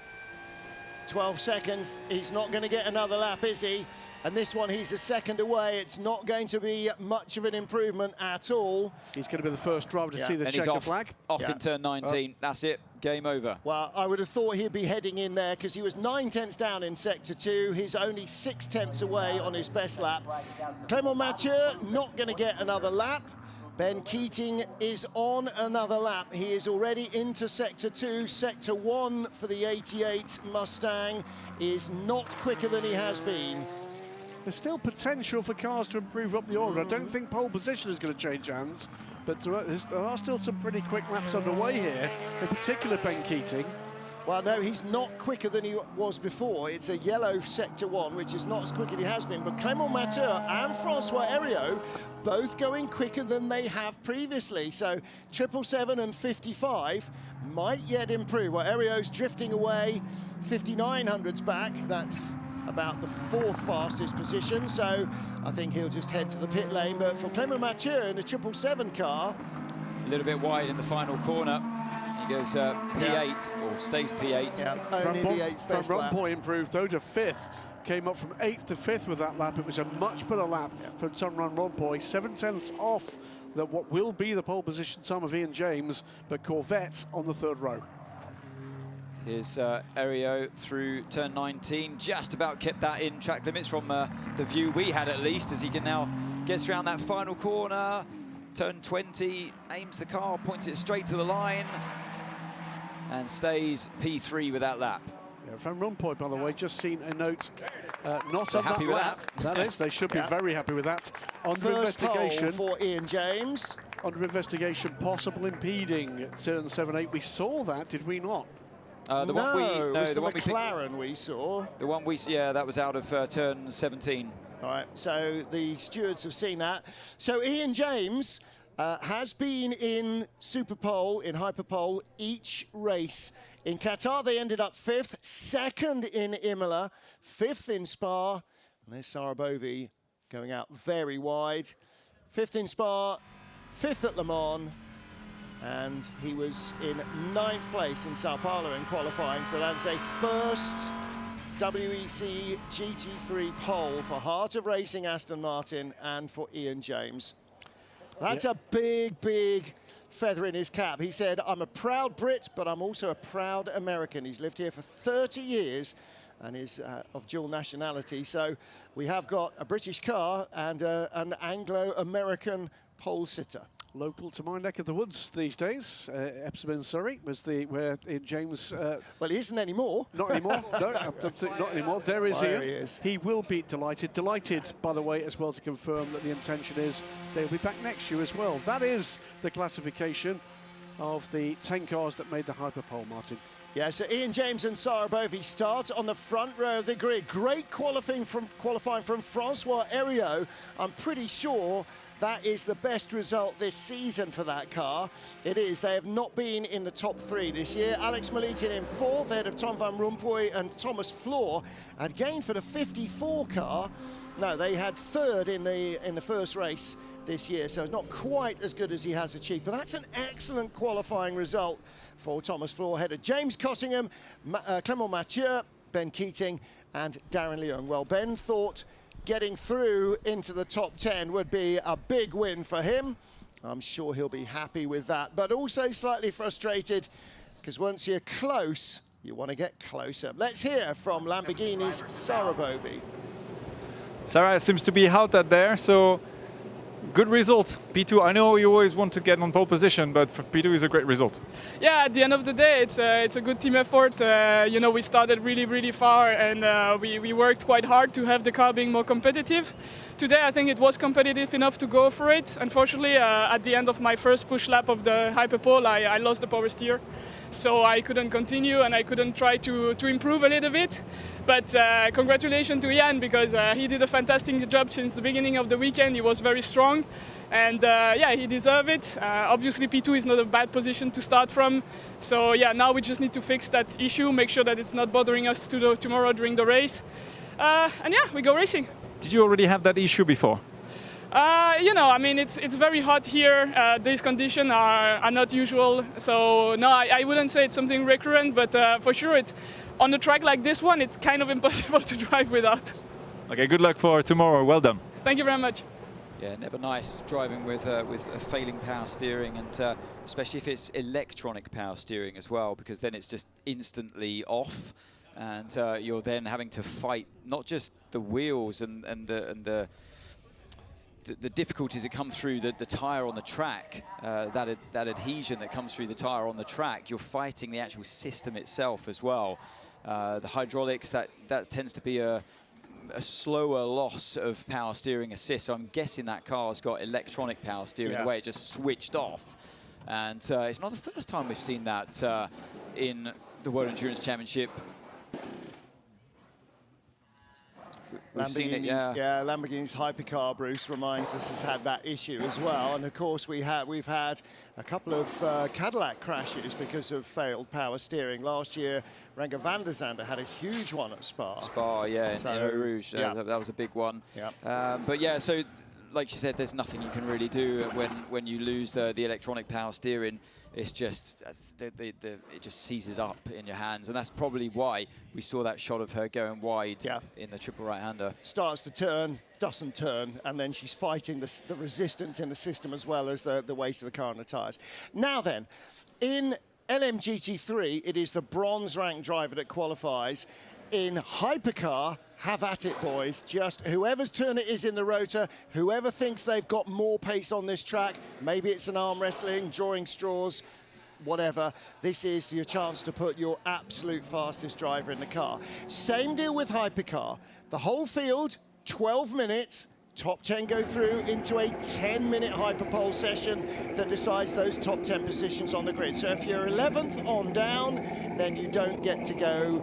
12 seconds. He's not going to get another lap, is he? And this one, he's a second away. It's not going to be much of an improvement at all. He's going to be the first driver to see the checker flag. Off in turn 19. That's it. Game over. Well, I would have thought he'd be heading in there because he was 9 tenths down in sector 2. He's only 6 tenths away on his best lap. Clement Mathieu not going to get another lap. Ben Keating is on another lap. He is already into sector 2. Sector 1 for the 88 Mustang is not quicker than he has been. There's still potential for cars to improve up the order. I don't think pole position is going to change hands, but there are still some pretty quick laps underway here, in particular Ben Keating. Well, no, he's not quicker than he was before. It's a yellow sector 1, which is not as quick as he has been. But Clement Mathieu and Francois Heriot both going quicker than they have previously. So 777 and 55 might yet improve. Well, Heriot's drifting away, 5900s back. That's about the 4th fastest position, so I think he'll just head to the pit lane. But for Clement Mathieu in the 777 car, a little bit wide in the final corner. He goes P8 or stays P8. Yeah, only the 8th best lap. Van Rompuy improved though to 5th. Came up from 8th to 5th with that lap. It was a much better lap from Tom Van Rompuy. 7 tenths off what will be the pole position time of Ian James, but Corvette on the 3rd row. Here's Heriot through turn 19, just about kept that in track limits from the view we had at least, as he can now gets around that final corner. turn 20, aims the car, points it straight to the line, and stays P3 with that lap. Yeah, Van Rompuy, by the way, just seen a note, not So on happy that with lap. That is, they should be very happy with that. Under First investigation pole for Ian James. Under investigation, possible impeding at turn 7-8. We saw that, did we not? It was the McLaren we saw. The one we, yeah, that was out of turn 17. All right, so the stewards have seen that. So Ian James has been in Superpole, in Hyperpole, each race. In Qatar, they ended up 5th, 2nd in Imola, 5th in Spa. And there's Sarabovi going out very wide. 5th in Spa, 5th at Le Mans, and he was in 9th place in Sao Paulo in qualifying. So that's a first WEC GT3 pole for Heart of Racing Aston Martin and for Ian James. That's a big, big feather in his cap. He said, I'm a proud Brit, but I'm also a proud American. He's lived here for 30 years and is of dual nationality. So we have got a British car and an Anglo-American pole sitter. Local to my neck of the woods these days. Epsom in Surrey was where Ian James... well, he isn't anymore. Not anymore. No, absolutely not anymore. There is Ian. He is. He will be delighted. Delighted, by the way, as well, to confirm that the intention is they'll be back next year as well. That is the classification of the 10 cars that made the Hyperpole, Martin. Yeah, so Ian James and Sarabovi start on the front row of the grid. Great qualifying from Francois Heriot. I'm pretty sure that is the best result this season for that car. It is. They have not been in the top 3 this year. Alex Malikin in 4th, ahead of Tom Van Rompuy and Thomas Floor. Again for the 54 car. No, they had 3rd in the first race this year, so not quite as good as he has achieved. But that's an excellent qualifying result for Thomas Floor, ahead of James Cottingham, Clement Mathieu, Ben Keating and Darren Leung. Well, Ben thought getting through into the top 10 would be a big win for him. I'm sure he'll be happy with that, but also slightly frustrated because once you're close, you want to get closer. Let's hear from Lamborghini's Sarabovi. Sarah seems to be out out there, so good result. P2, I know you always want to get on pole position, but for P2 is a great result. Yeah, at the end of the day, it's a good team effort. You know, we started really far, and we worked quite hard to have the car being more competitive. Today, I think it was competitive enough to go for it. Unfortunately, at the end of my first push lap of the Hyperpole, I lost the power steer. So I couldn't continue and I couldn't try to improve a little bit. But congratulations to Ian, because he did a fantastic job since the beginning of the weekend. He was very strong and yeah, he deserved it. Obviously P2 is not a bad position to start from. So yeah, now we just need to fix that issue, make sure that it's not bothering us tomorrow during the race. And yeah, we go racing. Did you already have that issue before? You know, I mean, it's very hot here. These conditions are not usual. So no, I wouldn't say it's something recurrent, but for sure, it's on a track like this one, it's kind of impossible to drive without. Okay, good luck for tomorrow. Well done. Thank you very much. Yeah, never nice driving with a failing power steering, and especially if it's electronic power steering as well, because then it's just instantly off, and you're then having to fight not just the wheels and the difficulties that come through the tyre on the track, that adhesion that comes through the tyre on the track. You're fighting the actual system itself as well. The hydraulics, that tends to be a slower loss of power steering assist. So I'm guessing that car's got electronic power steering, the way it just switched off. And it's not the first time we've seen that in the World Endurance Championship. Lamborghini's Hypercar, Bruce reminds us, has had that issue as well. And of course, we've had a couple of Cadillac crashes because of failed power steering. Last year, Renger van der Zande had a huge one at Spa. In Eau Rouge, that was a big one. But yeah, so like you said, there's nothing you can really do when you lose the electronic power steering. It's just it just seizes up in your hands, and that's probably why we saw that shot of her going wide in the triple right-hander. Starts to turn, doesn't turn, and then she's fighting the resistance in the system as well as the weight of the car and the tyres. Now then, in LMGT3, it is the bronze-ranked driver that qualifies. In Hypercar, have at it, boys. Just whoever's turn it is in the rotor, whoever thinks they've got more pace on this track, maybe it's an arm wrestling, drawing straws, whatever, this is your chance to put your absolute fastest driver in the car. Same deal with Hypercar. The whole field, 12 minutes, top 10 go through into a 10-minute hyperpole session that decides those top 10 positions on the grid. So if you're 11th on down, then you don't get to go,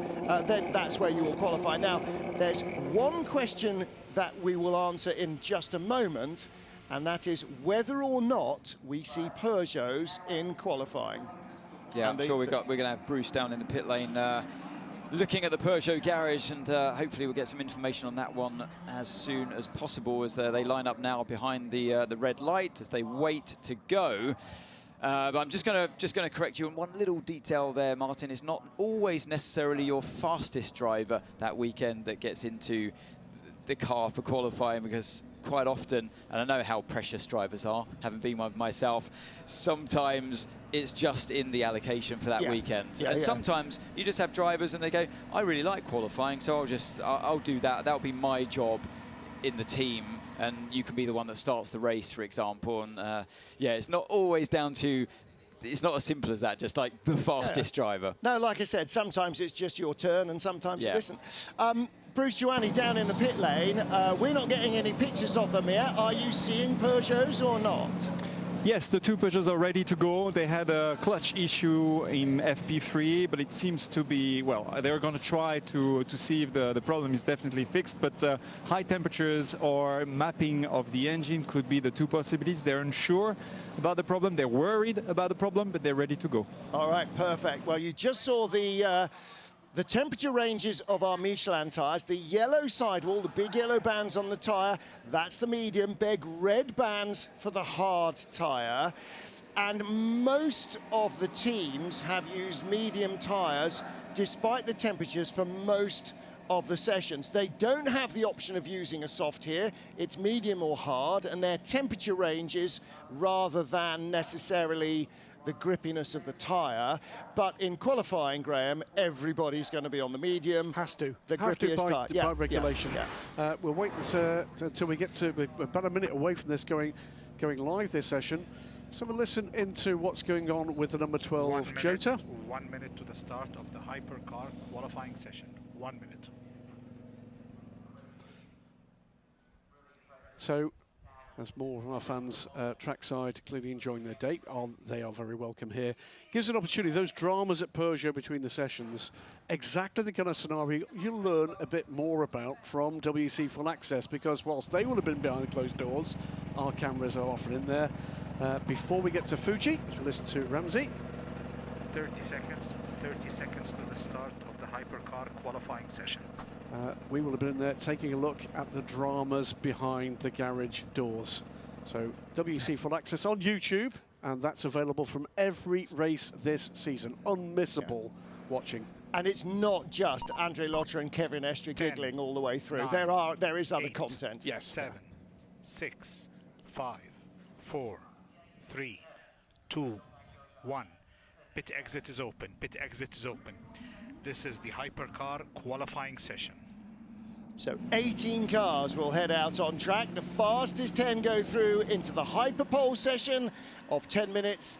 then that's where you will qualify. Now, there's one question that we will answer in just a moment, and that is whether or not we see Peugeots in qualifying. Yeah, I'm sure we're going to have Bruce down in the pit lane looking at the Peugeot garage, and hopefully we'll get some information on that one as soon as possible, as they line up now behind the red light as they wait to go. But I'm just going to correct you on one little detail there, Martin. It's not always necessarily your fastest driver that weekend that gets into the car for qualifying, because quite often, and I know how precious drivers are, having been one myself, sometimes it's just in the allocation for that weekend. And sometimes you just have drivers and they go, I really like qualifying, so I'll do that. That'll be my job in the team, and you can be the one that starts the race, for example. And yeah, it's not always down to, it's not as simple as that, just like the fastest driver. No, like I said, sometimes it's just your turn and sometimes it isn't. Bruce Giovanni down in the pit lane. We're not getting any pictures of them yet. Are you seeing Peugeots or not? Yes, the two Peugeots are ready to go. They had a clutch issue in FP3, but it seems to be, well, they're going to try to see if the problem is definitely fixed. But high temperatures or mapping of the engine could be the two possibilities. They're unsure about the problem. They're worried about the problem, but they're ready to go. All right, perfect. Well, you just saw the temperature ranges of our Michelin tyres. The yellow sidewall, the big yellow bands on the tyre, that's the medium. Big red bands for the hard tyre. And most of the teams have used medium tyres despite the temperatures for most of the sessions. They don't have the option of using a soft here. It's medium or hard, and their temperature ranges rather than necessarily the grippiness of the tyre. But in qualifying, Graham, everybody's going to be on the medium. Has to. The grippiest tyre. By regulation. We'll wait until we get to about a minute away from this going live this session. Let's have a listen into what's going on with the number 12 Jota. 1 minute to the start of the Hypercar qualifying session. 1 minute. So, as more of our fans trackside clearly enjoying their day, they are very welcome here. Gives an opportunity, those dramas at Peugeot between the sessions, exactly the kind of scenario you'll learn a bit more about from WEC Full Access, because whilst they will have been behind closed doors, our cameras are often in there. Before we get to Fuji, as we listen to Ramsey. 30 seconds to the start of the Hypercar qualifying session. We will have been in there taking a look at the dramas behind the garage doors. So WEC Full Access on YouTube, and that's available from every race this season. Unmissable watching. And it's not just Andre Lotter and Kevin Estre giggling all the way through. 9, there is other 8, content. Yes. 7, 6, 5, 4, 3, 2, 1. Pit exit is open. Pit exit is open. This is the Hypercar qualifying session. So 18 cars will head out on track. The fastest 10 go through into the hyperpole session of 10 minutes.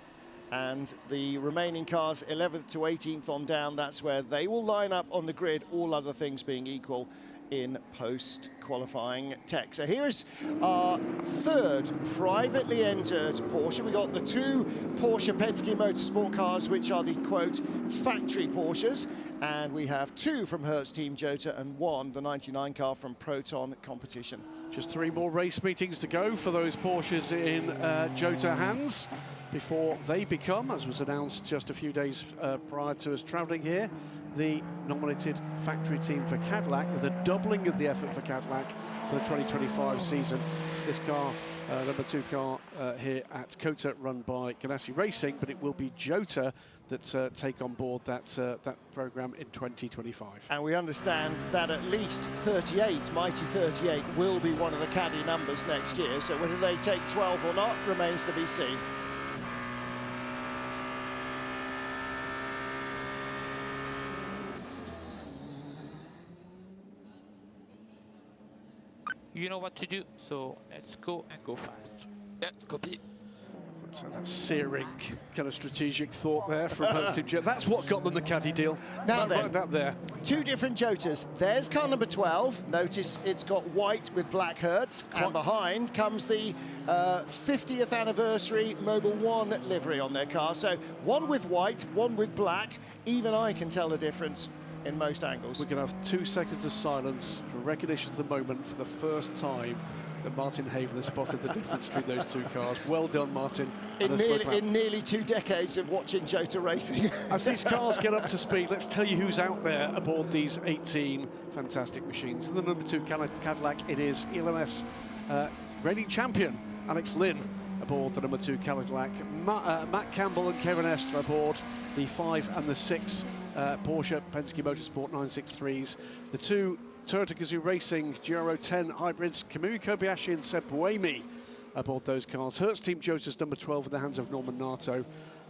And the remaining cars, 11th to 18th on down, that's where they will line up on the grid, all other things being equal in post-qualifying tech. So here's our third privately entered Porsche. We got the two Porsche Penske Motorsport cars, which are the, quote, factory Porsches. And we have two from Hertz Team Jota and one, the 99 car from Proton Competition. Just 3 more race meetings to go for those Porsches in Jota hands before they become, as was announced just a few days prior to us travelling here, the nominated factory team for Cadillac, with a doubling of the effort for Cadillac for the 2025 season. This car, number 2 car here at COTA, run by Ganassi Racing, but it will be Jota that take on board that programme in 2025. And we understand that at least 38, mighty 38, will be one of the Caddy numbers next year. So whether they take 12 or not remains to be seen. you know what to do. So let's go and go fast. Yeah, copy. So that's searing kind of strategic thought there from Hertz Team Jota. That's what got them the caddy deal. Now then, right, that there. Two different Jotas. There's car number 12. Notice it's got white with black Hertz, and behind comes the 50th anniversary Mobil 1 livery on their car. So one with white, one with black. Even I can tell the difference in most angles. We're going to have 2 seconds of silence for recognition of the moment for the first time that Martin Haven has spotted the difference between those two cars. Well done, Martin. In nearly 2 decades of watching Jota racing. As these cars get up to speed, let's tell you who's out there aboard these 18 fantastic machines. In the number 2 Cadillac, it is ELMS reigning champion Alex Lynn aboard the number 2 Cadillac. Matt Campbell and Kevin Estre aboard the 5 and the 6 Porsche Penske Motorsport 963s. The 2 Toyota Gazoo Racing GRO 10 hybrids, Kamui Kobayashi and Seb Buemi aboard those cars. Hertz Team Jota's number 12 in the hands of Norman Nato.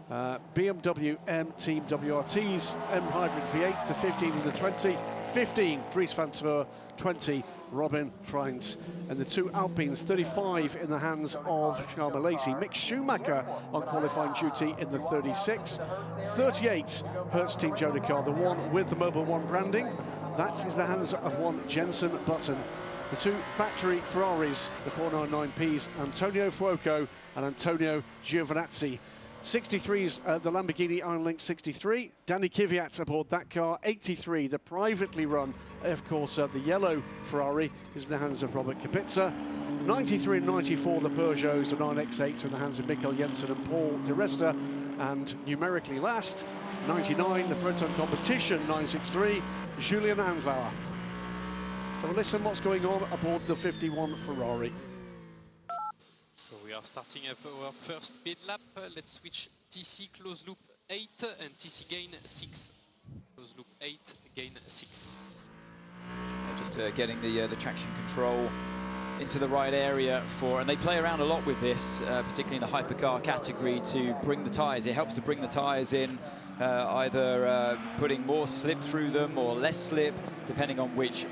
BMW M Team WRT's M Hybrid V8s, the 15 and the 20. 15, Dries van Teur, 20, Robin Freins. And the 2 Alpines, 35 in the hands of Charles Malaysi. Mick Schumacher on qualifying duty in the 36. 38, Hertz Team Jota car, the one with the Mobil 1 branding. That is the hands of one Jenson Button. The 2 factory Ferraris, the 499Ps, Antonio Fuoco and Antonio Giovinazzi. 63's the Lamborghini Iron Lynx 63. Danny Kvyat aboard that car. 83, the privately run, of course, the yellow Ferrari is in the hands of Robert Kubica. 93 and 94, the Peugeots, the 9X8s in the hands of Mikkel Jensen and Paul de Resta. And numerically last, 99, the Proton Competition 963, Julian Andlauer. So listen what's going on aboard the 51 Ferrari. So we are starting up our first pit lap. Let's switch TC close loop 8 and TC gain 6. Close loop 8, gain 6. Just getting the traction control into the right area and they play around a lot with this, particularly in the hypercar category, to bring the tyres. It helps to bring the tyres in, either putting more slip through them or less slip, depending on which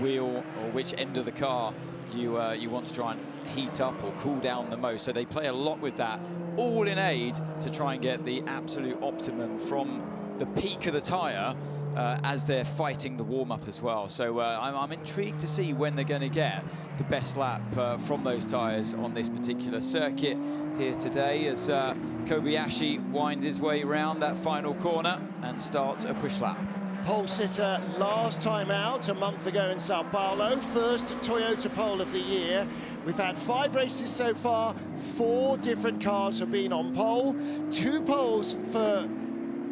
wheel or which end of the car you want to try and heat up or cool down the most. So they play a lot with that, all in aid to try and get the absolute optimum from the peak of the tyre as they're fighting the warm-up as well. So I'm intrigued to see when they're going to get the best lap from those tyres on this particular circuit here today, as Kobayashi winds his way around that final corner and starts a push lap. Pole sitter last time out a month ago in Sao Paulo, first Toyota pole of the year. We've had 5 races so far, 4 different cars have been on pole, 2 poles for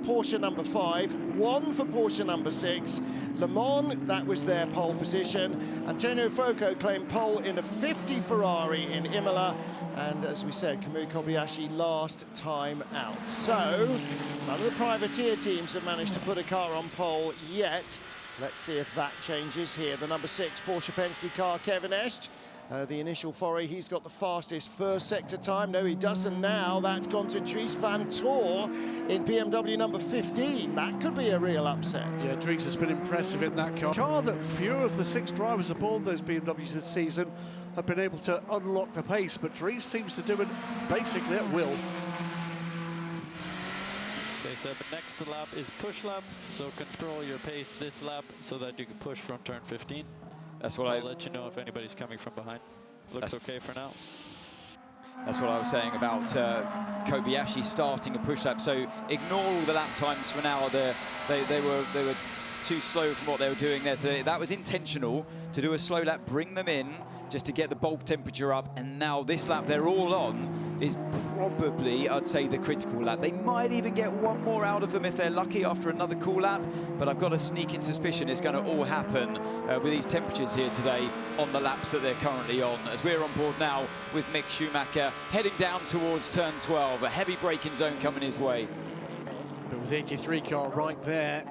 Porsche number 5, 1 for Porsche number 6. Le Mans, that was their pole position. Antonio Fuoco claimed pole in a 50 Ferrari in Imola. And as we said, Kamui Kobayashi last time out. So, none of the privateer teams have managed to put a car on pole yet. Let's see if that changes here. The number 6 Porsche Penske car, Kevin Estre. The initial foray, he's got the fastest first sector time. No, he doesn't now. That's gone to Dries van Teur in BMW number 15. That could be a real upset. Yeah, Dries has been impressive in that car. Car that few of the 6 drivers aboard those BMWs this season have been able to unlock the pace, but Dries seems to do it basically at will. Okay, so the next lap is push lap, so control your pace this lap so that you can push from turn 15. That's what I'll let you know if anybody's coming from behind. Looks okay for now. That's what I was saying about Kobayashi starting a push lap. So ignore all the lap times for now. They were too slow from what they were doing there. So that was intentional to do a slow lap, bring them in just to get the bulb temperature up. And now this lap they're all on is probably, I'd say, the critical lap. They might even get one more out of them if they're lucky after another cool lap, but I've got a sneaking suspicion it's going to all happen with these temperatures here today on the laps that they're currently on. As we're on board now with Mick Schumacher heading down towards turn 12, a heavy braking zone coming his way. But with the 83 car right there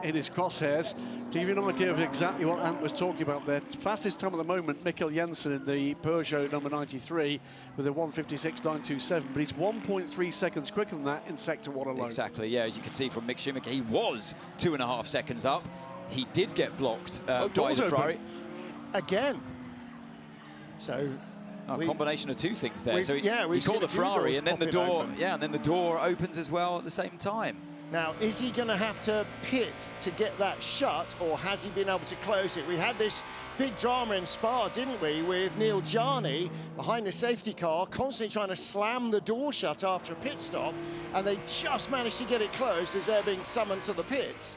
in his crosshairs, to give you an idea of exactly what Ant was talking about there, fastest time at the moment, Mikkel Jensen in the Peugeot number 93 with a 1:56.927, but he's 1.3 seconds quicker than that in Sector 1 alone. Exactly, yeah, as you can see from Mick Schumacher, he was 2.5 seconds up. He did get blocked by the Ferrari. Again. So a combination of two things there. So he we've caught seen the Ferrari, and then the door, open. and then the door opens as well at the same time. Now, is he going to have to pit to get that shut, or has he been able to close it? We had this big drama in Spa, didn't we, with Neil Jarni behind the safety car, constantly trying to slam the door shut after a pit stop, and they just managed to get it closed as they're being summoned to the pits.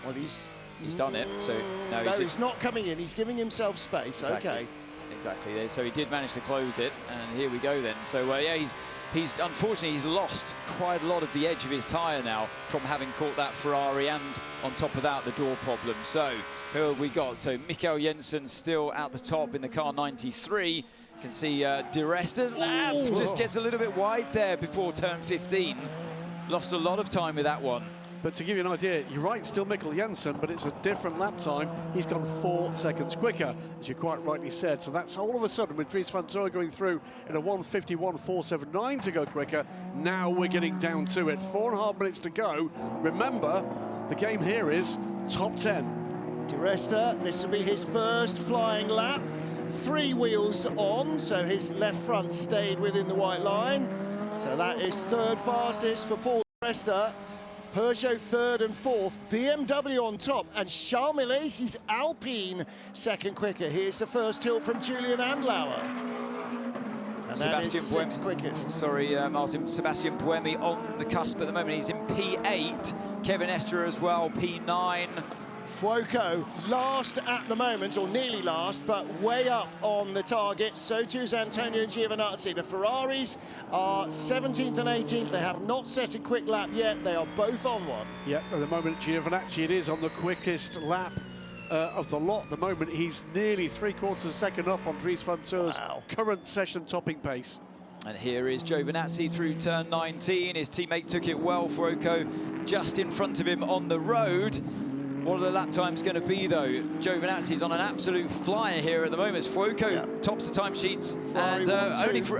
Well, he's done it, so no, he's not coming in. He's giving himself space. Exactly. Okay. Exactly. So he did manage to close it, and here we go then. So yeah, he's unfortunately he's lost quite a lot of the edge of his tyre now from having caught that Ferrari, and on top of that the door problem. So who have we got? So Mikael Jensen still at the top in the car 93. You can see De Resta's lap just gets a little bit wide there before turn 15. Lost a lot of time with that one. But to give you an idea, you're right, still Mikkel Jensen, but it's a different lap time. He's gone 4 seconds quicker, as you quite rightly said. So that's all of a sudden, with Dries van Tooy going through in a 1:51.479 to go quicker, now we're getting down to it. 4.5 minutes to go. Remember, the game here is top 10. De Resta, this will be his first flying lap. 3 wheels on, so his left front stayed within the white line. So that is 3rd fastest for Paul De Resta. Peugeot 3rd and 4th, BMW on top, and Charles Milaisi's Alpine 2nd quicker. Here's the first tilt from Julian Andlauer. And that is 6th quickest. Sorry, Martin. Sebastian Buemi on the cusp at the moment. He's in P8. Kevin Estre as well, P9. Fuoco last at the moment, or nearly last, but way up on the target. So too is Antonio Giovinazzi. The Ferraris are 17th and 18th. They have not set a quick lap yet. They are both on one. Yeah, at the moment, Giovinazzi, it is on the quickest lap of the lot. At the moment, he's nearly 3/4 second up on Dries van Tooy's current session topping pace. And here is Giovinazzi through turn 19. His teammate took it well. Fuoco just in front of him on the road. What are the lap times going to be, though? Giovinazzi's on an absolute flyer here at the moment. Fuoco tops the timesheets, and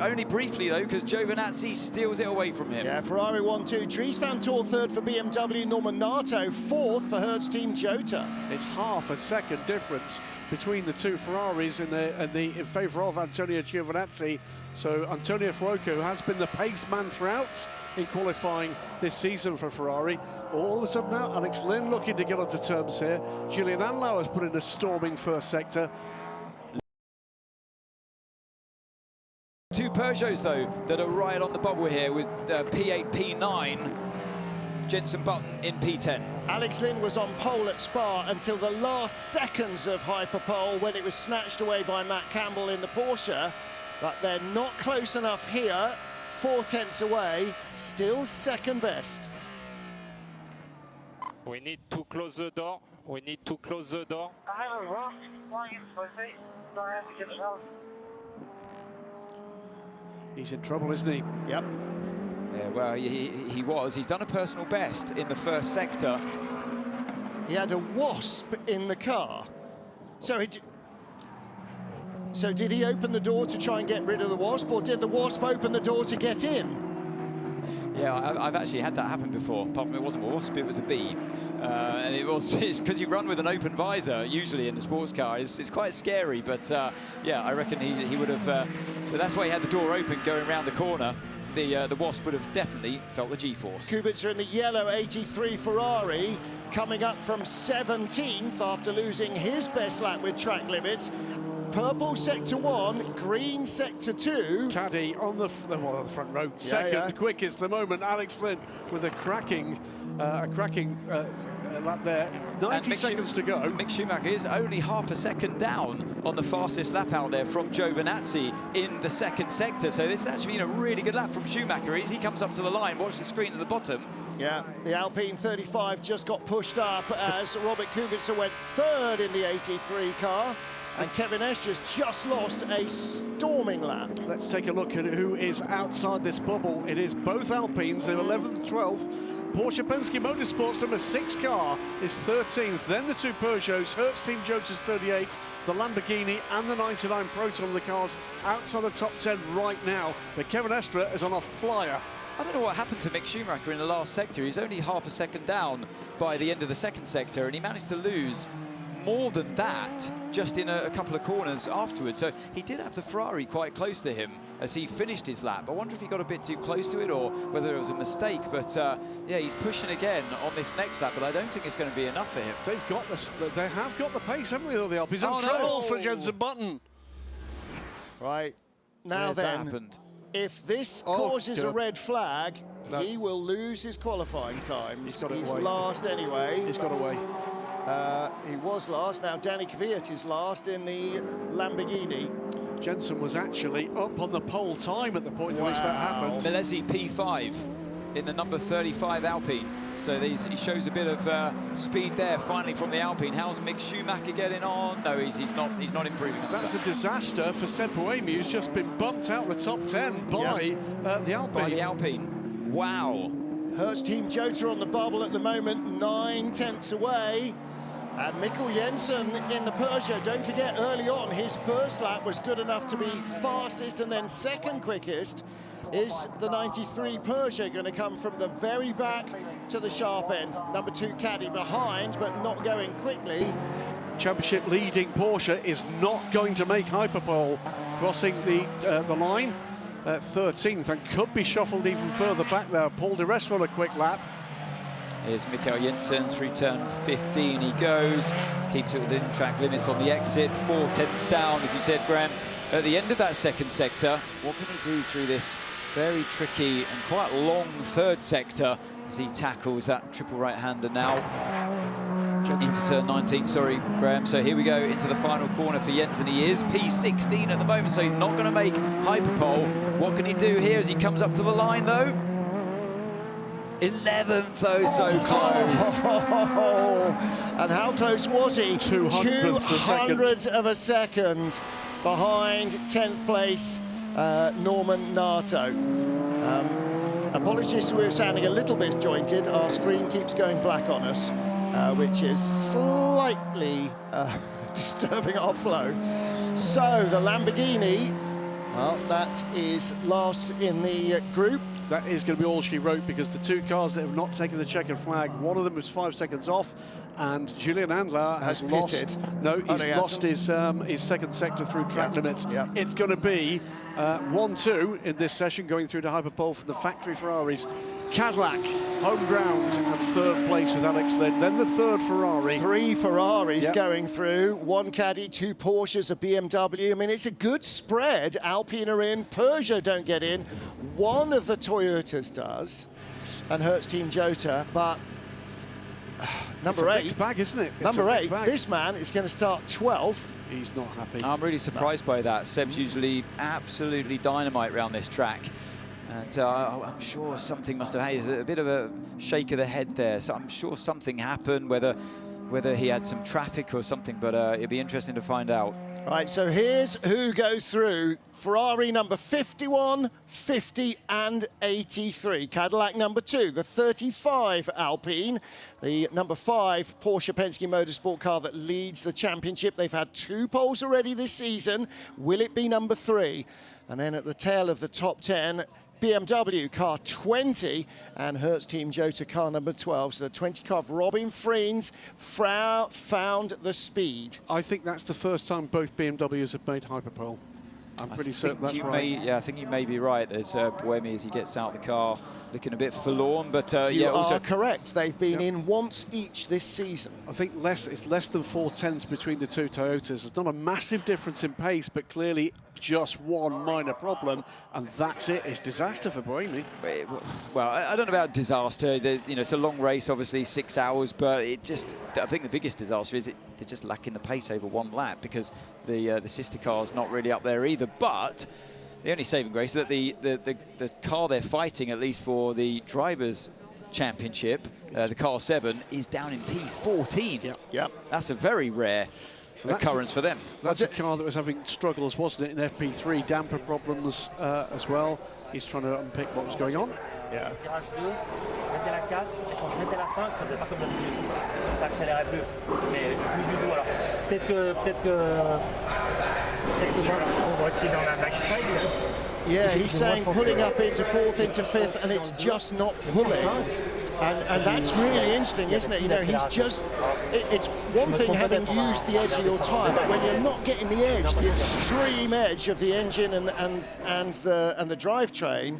only briefly, though, because Giovinazzi steals it away from him. Yeah, Ferrari 1-2. Dries van Tooy 3rd for BMW. Norman Nato 4th for Hertz Team Jota. It's half a second difference between the two Ferraris in favour of Antonio Giovinazzi. So Antonio Fuoco has been the pace man throughout in qualifying this season for Ferrari. All of a sudden now, Alex Lynn looking to get onto terms here. Julian Andlauer has put in a storming first sector. 2 Peugeots, though, that are right on the bubble here with P8, P9. Jenson Button in P10. Alex Lynn was on pole at Spa until the last seconds of Hyperpole, when it was snatched away by Matt Campbell in the Porsche. But they're not close enough here. 4 tenths away, still second best. We need to close the door. We need to close the door. He's in trouble, isn't he? Yep. Yeah, well, he was. He's done a personal best in the first sector. He had a wasp in the car. So did he open the door to try and get rid of the wasp, or did the wasp open the door to get in? Yeah, I've actually had that happen before. Apart from it wasn't a wasp, it was a bee. And it's because you run with an open visor, usually in the sports car. It's quite scary, but yeah, I reckon he would have... so that's why he had the door open going around the corner. The wasp would have definitely felt the G-force. Kubica in the yellow 83 Ferrari, coming up from 17th after losing his best lap with track limits. Purple sector 1, green sector 2. Caddy on the front row, second quickest at the moment. Alex Lynn with a cracking lap there. 90 seconds to go. Mick Schumacher is only half a second down on the fastest lap out there from Giovinazzi in the second sector. So this has actually been a really good lap from Schumacher. As he comes up to the line, watch the screen at the bottom. Yeah, the Alpine 35 just got pushed up as Robert Kubica went 3rd in the 83 car. And Kevin Esther's just lost a storming lap. Let's take a look at who is outside this bubble. It is both Alpines in 11th and 12th. Porsche Penske Motorsports number 6 car is 13th. Then the 2 Peugeots, Hertz Team Jota's 38, the Lamborghini and the 99 Proton of the cars outside the top 10 right now. But Kevin Estre is on a flyer. I don't know what happened to Mick Schumacher in the last sector. He's only half a second down by the end of the second sector, and he managed to lose more than that just in a couple of corners afterwards. So he did have the Ferrari quite close to him as he finished his lap. I wonder if he got a bit too close to it or whether it was a mistake. But yeah, he's pushing again on this next lap, but I don't think it's going to be enough for him. They've got this. They have got the pace, haven't they? The Alpines. Oh, trouble for Jenson Button. Right now, Where's then, that happened? If this causes a red flag, he will lose his qualifying times. He's last anyway. He's got away. He was last. Now Danny Kvyat is last in the Lamborghini. Jenson was actually up on the pole time at the point in which that happened. Milesi P5 in the number 35 Alpine. So he shows a bit of speed there, finally, from the Alpine. How's Mick Schumacher getting on? No, he's not improving. That's a disaster for Seb Buemi, who's just been bumped out the top 10 by the Alpine. By the Alpine. Wow. Hertz Team Jota on the bubble at the moment, 9 tenths away. And Mikkel Jensen in the Peugeot. Don't forget, early on, his first lap was good enough to be fastest, and then second quickest. Is the 93 Peugeot going to come from the very back to the sharp end? Number 2 caddy behind, but not going quickly. Championship leading Porsche is not going to make Hyperpole, crossing the line. 13th, and could be shuffled even further back there. Paul de Rest on a quick lap. Here's Mikkel Jensen through turn 15. He goes, keeps it within track limits on the exit. 4 tenths down, as you said, Graham. At the end of that second sector, what can he do through this very tricky and quite long third sector as he tackles that triple right-hander now? Into turn 19, sorry, Graham. So here we go into the final corner for Jensen. He is P16 at the moment, so he's not going to make Hyperpole. What can he do here as he comes up to the line, though? 11th, though, so close. And how close was he? 200ths of a second behind 10th place Norman Nato. Apologies, we're sounding a little bit disjointed. Our screen keeps going black on us, which is slightly disturbing our flow. So the Lamborghini, well, that is last in the group. That is going to be all she wrote, because the 2 cars that have not taken the checkered flag, one of them is 5 seconds off, and Julian Andler has lost. No, he's lost his second sector through track limits. It's going to be 1-2 in this session, going through to Hyperpole for the factory Ferraris. Cadillac, home ground, and 3rd place with Alex Lynn. Then the 3rd Ferrari. 3 Ferraris going through. 1 Caddy, 2 Porsches, a BMW. I mean, it's a good spread. Alpine are in, Peugeot don't get in. One of the Toyotas does, and Hertz Team Jota, but number 8. It's a bag, isn't it? Number 8, this man is going to start 12th. He's not happy. I'm really surprised by that. Seb's usually absolutely dynamite around this track. And I'm sure something must have happened. A bit of a shake of the head there. So I'm sure something happened, whether he had some traffic or something, but it'd be interesting to find out. Right, so here's who goes through. Ferrari number 51, 50 and 83. Cadillac number 2, the 35 Alpine, the number 5 Porsche Penske Motorsport car that leads the championship. They've had 2 poles already this season. Will it be number 3? And then at the tail of the top 10, BMW car 20 and Hertz Team Jota car number 12. So the 20 car of Robin Friens found the speed. I think that's the first time both BMWs have made Hyperpole. I'm pretty certain that's right. Yeah, I think you may be right. There's Buemi as he gets out the car, looking a bit forlorn, but you also are correct. They've been in once each this season. I think it's less than 4 tenths between the 2 Toyotas. It's not a massive difference in pace, but clearly just one minor problem, and that's it. It's disaster for Buemi. Well, I don't know about disaster. It's a long race, obviously 6 hours, but I think the biggest disaster is they're just lacking the pace over 1 lap, because the sister car's not really up there either. But the only saving grace is that the car they're fighting, at least for the Drivers' Championship, the car 7, is down in P14. Yep. That's a very rare occurrence for them. That's a car that was having struggles, wasn't it, in FP3, damper problems as well. He's trying to unpick what was going on. Yeah. Yeah, he's saying pulling up into 4th, into 5th, and it's just not pulling. And that's really interesting, isn't it? You know, he's just, it's one thing having used the edge of your tyre, but when you're not getting the edge, the extreme edge of the engine and the drivetrain,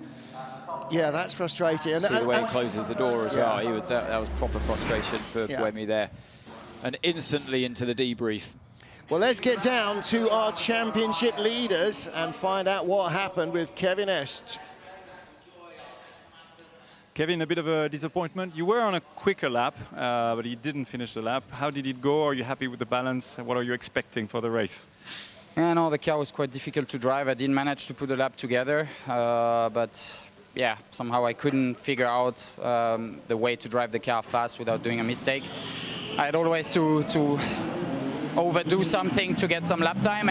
yeah, that's frustrating. See the way he closes the door as well. That was proper frustration for Buemi there. And instantly into the debrief. Well, let's get down to our championship leaders and find out what happened with Kevin Est. Kevin, a bit of a disappointment. You were on a quicker lap, but you didn't finish the lap. How did it go? Are you happy with the balance? What are you expecting for the race? Yeah, no, the car was quite difficult to drive. I didn't manage to put the lap together, but yeah, somehow I couldn't figure out the way to drive the car fast without doing a mistake. I had always to overdo something to get some lap time,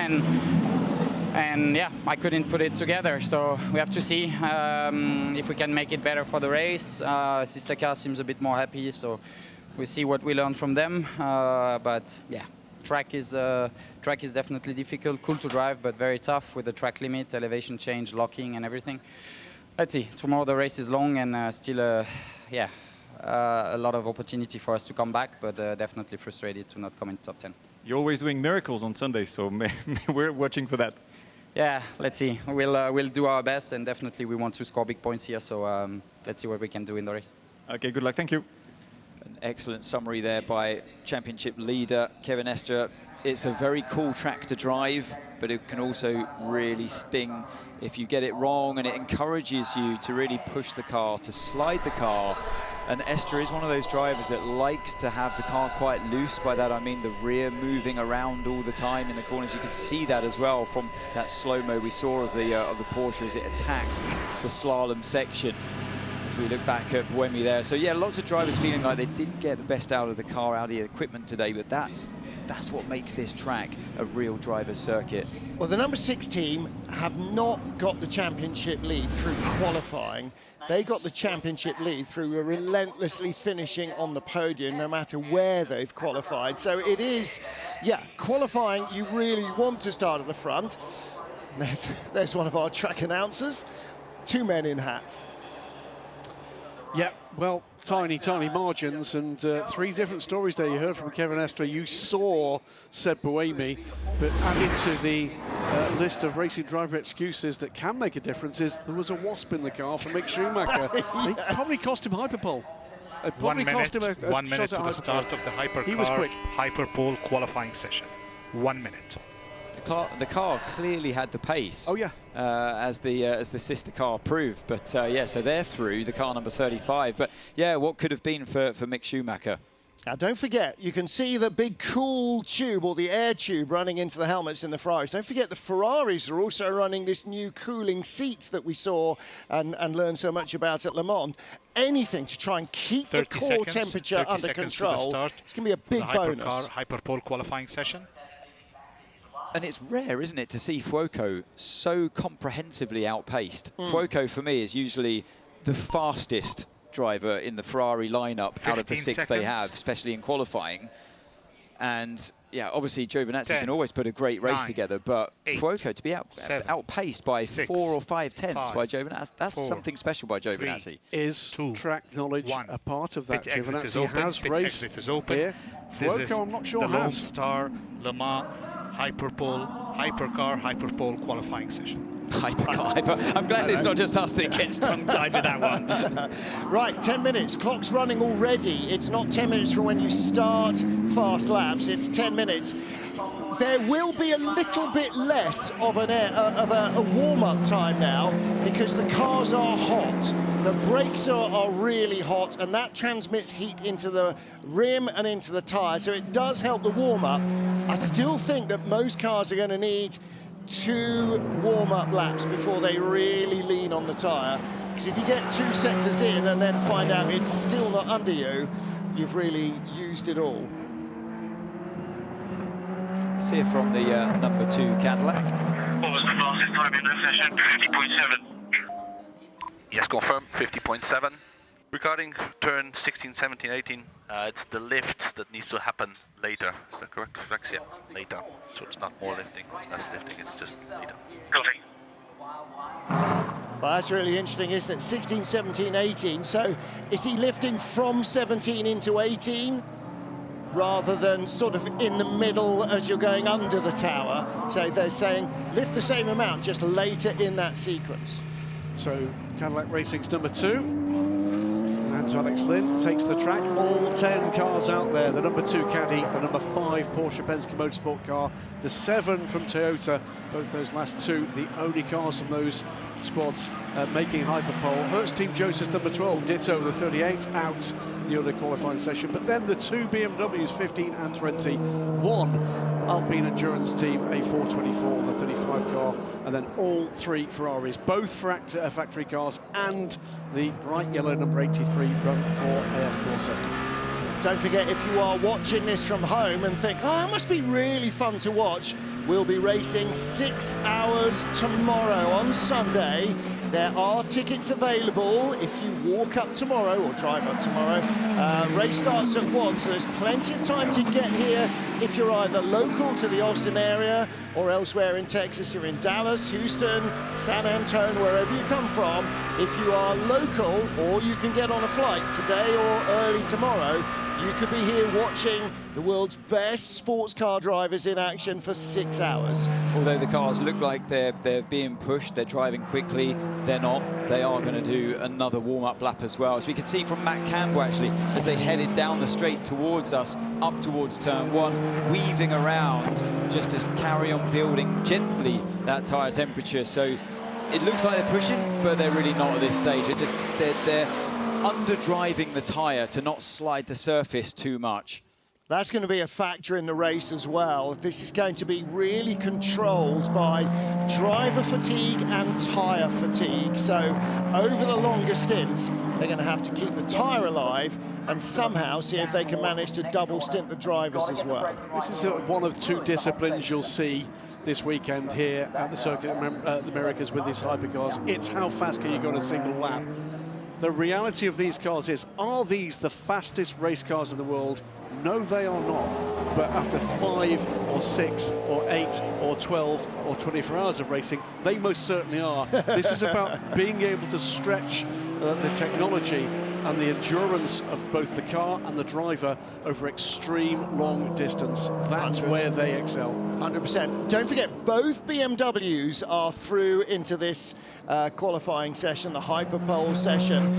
and yeah, I couldn't put it together. So we have to see if we can make it better for the race. Sister car seems a bit more happy, so we'll see what we learn from them. But yeah, track is definitely difficult, cool to drive, but very tough with the track limit, elevation change, locking, and everything. Let's see. Tomorrow the race is long and still a lot of opportunity for us to come back, but definitely frustrated to not come in top 10. You're always doing miracles on Sundays, so we're watching for that. Yeah, let's see. We'll do our best, and definitely we want to score big points here, so let's see what we can do in the race. Okay, good luck. Thank you. An excellent summary there by championship leader Kevin Est. It's a very cool track to drive, but it can also really sting if you get it wrong, and it encourages you to really push the car, to slide the car. And Esther is one of those drivers that likes to have the car quite loose. By that I mean the rear moving around all the time in the corners. You could see that as well from that slow-mo we saw of the Porsche as it attacked the slalom section. As we look back at Buemi there. So yeah, lots of drivers feeling like they didn't get the best out of the car, out of the equipment today, but that's what makes this track a real driver's circuit. Well, the number 6 team have not got the championship lead through qualifying. They got the championship lead through relentlessly finishing on the podium, no matter where they've qualified. So it is, yeah, qualifying, you really want to start at the front. There's one of our track announcers, 2 men in hats. Yeah, well, tiny margins, and 3 different stories there you heard from Kevin Est. You saw Seb Buemi, but added to the list of racing driver excuses that can make a difference is there was a wasp in the car for Mick Schumacher. Yes. It probably cost him hyperpole. It probably 1 minute, cost him a 1 minute shot to at the start of the He was quick. Hyperpole qualifying session. 1 minute. The car clearly had the pace. Oh yeah. As the sister car proved, but yeah, so they're through the car number 35. But yeah, what could have been for Mick Schumacher? Now, don't forget, you can see the big cool tube, or the air tube, running into the helmets in the Ferraris. Don't forget the Ferraris are also running this new cooling seat that we saw and learned so much about at Le Mans. Anything to try and keep the core temperature under control. It's going to be a big bonus. Hyperpole qualifying session. And it's rare, isn't it, to see Fuoco so comprehensively outpaced. Fuoco, for me, is usually the fastest driver in the Ferrari lineup out of the 6 they have, especially in qualifying. And yeah, obviously Giovinazzi can always put a great race together, but Fuoco to be outpaced by 4 or 5 tenths by Giovinazzi, that's something special by Giovinazzi. Is track knowledge a part of that? Giovinazzi has raced here. Fuoco, I'm not sure the Lone has. Star, Le Mans, Hyperpole qualifying session. Hypercar. I'm glad it's not just us that gets tongue-tied with that one. Right, 10 minutes. Clock's running already. It's not 10 minutes from when you start fast laps. It's 10 minutes. There will be a little bit less of a warm-up time now because the cars are hot. The brakes are really hot, and that transmits heat into the rim and into the tyre, so it does help the warm-up. I still think that most cars are going to need 2 warm-up laps before they really lean on the tyre. Because if you get 2 sectors in and then find out it's still not under you, you've really used it all. Let's hear from the number 2 Cadillac. What was the fastest time in the session? 50.7. Yes, confirm, 50.7. Regarding turn 16, 17, 18, it's the lift that needs to happen later. Is that correct, Rex? Yeah, later. So it's not more lifting, less lifting, it's just later. Copy. Well, that's really interesting, isn't it? 16, 17, 18. So is he lifting from 17 into 18? rather than sort of in the middle as you're going under the tower. So they're saying lift the same amount, just later in that sequence. So Cadillac Racing's number 2. And Alex Lynn takes the track. All 10 cars out there. The number 2 Caddy, the number 5 Porsche Penske Motorsport car, the 7 from Toyota. Both those last 2, the only cars from those squads making Hyperpole. Hertz Team Joseph's number 12, ditto the 38, out the early qualifying session. But then the 2 BMWs, 15 and 20, 1 Alpine Endurance Team, a 424, the 35 car, and then all 3 Ferraris, both factory cars, and the bright yellow number 83 run for AF Corsa. Don't forget, if you are watching this from home and think, oh, it must be really fun to watch, we'll be racing 6 hours tomorrow on Sunday. There are tickets available if you walk up tomorrow or drive up tomorrow. Race starts at 1, so there's plenty of time to get here if you're either local to the Austin area or elsewhere in Texas. You're in Dallas, Houston, San Antonio, wherever you come from. If you are local, or you can get on a flight today or early tomorrow, you could be here watching the world's best sports car drivers in action for 6 hours. Although the cars look like they're being pushed, they're driving quickly, they're not. They are going to do another warm-up lap as well. As we can see from Matt Campbell, actually, as they headed down the straight towards us, up towards turn 1, weaving around just to carry on building gently that tyre temperature. So it looks like they're pushing, but they're really not at this stage. They're under-driving the tyre to not slide the surface too much. That's going to be a factor in the race as well. This is going to be really controlled by driver fatigue and tyre fatigue. So over the longer stints, they're going to have to keep the tyre alive and somehow see if they can manage to double stint the drivers as well. This is one of 2 disciplines you'll see this weekend here at the Circuit of the Americas with these hypercars. It's how fast can you go on a single lap. The reality of these cars is, are these the fastest race cars in the world? No, they are not. But after 5 or 6 or 8 or 12 or 24 hours of racing, they most certainly are. This is about being able to stretch the technology and the endurance of both the car and the driver over extreme long distance. That's 100%. Where they excel. 100%. Don't forget, both BMWs are through into this qualifying session, the Hyperpole session.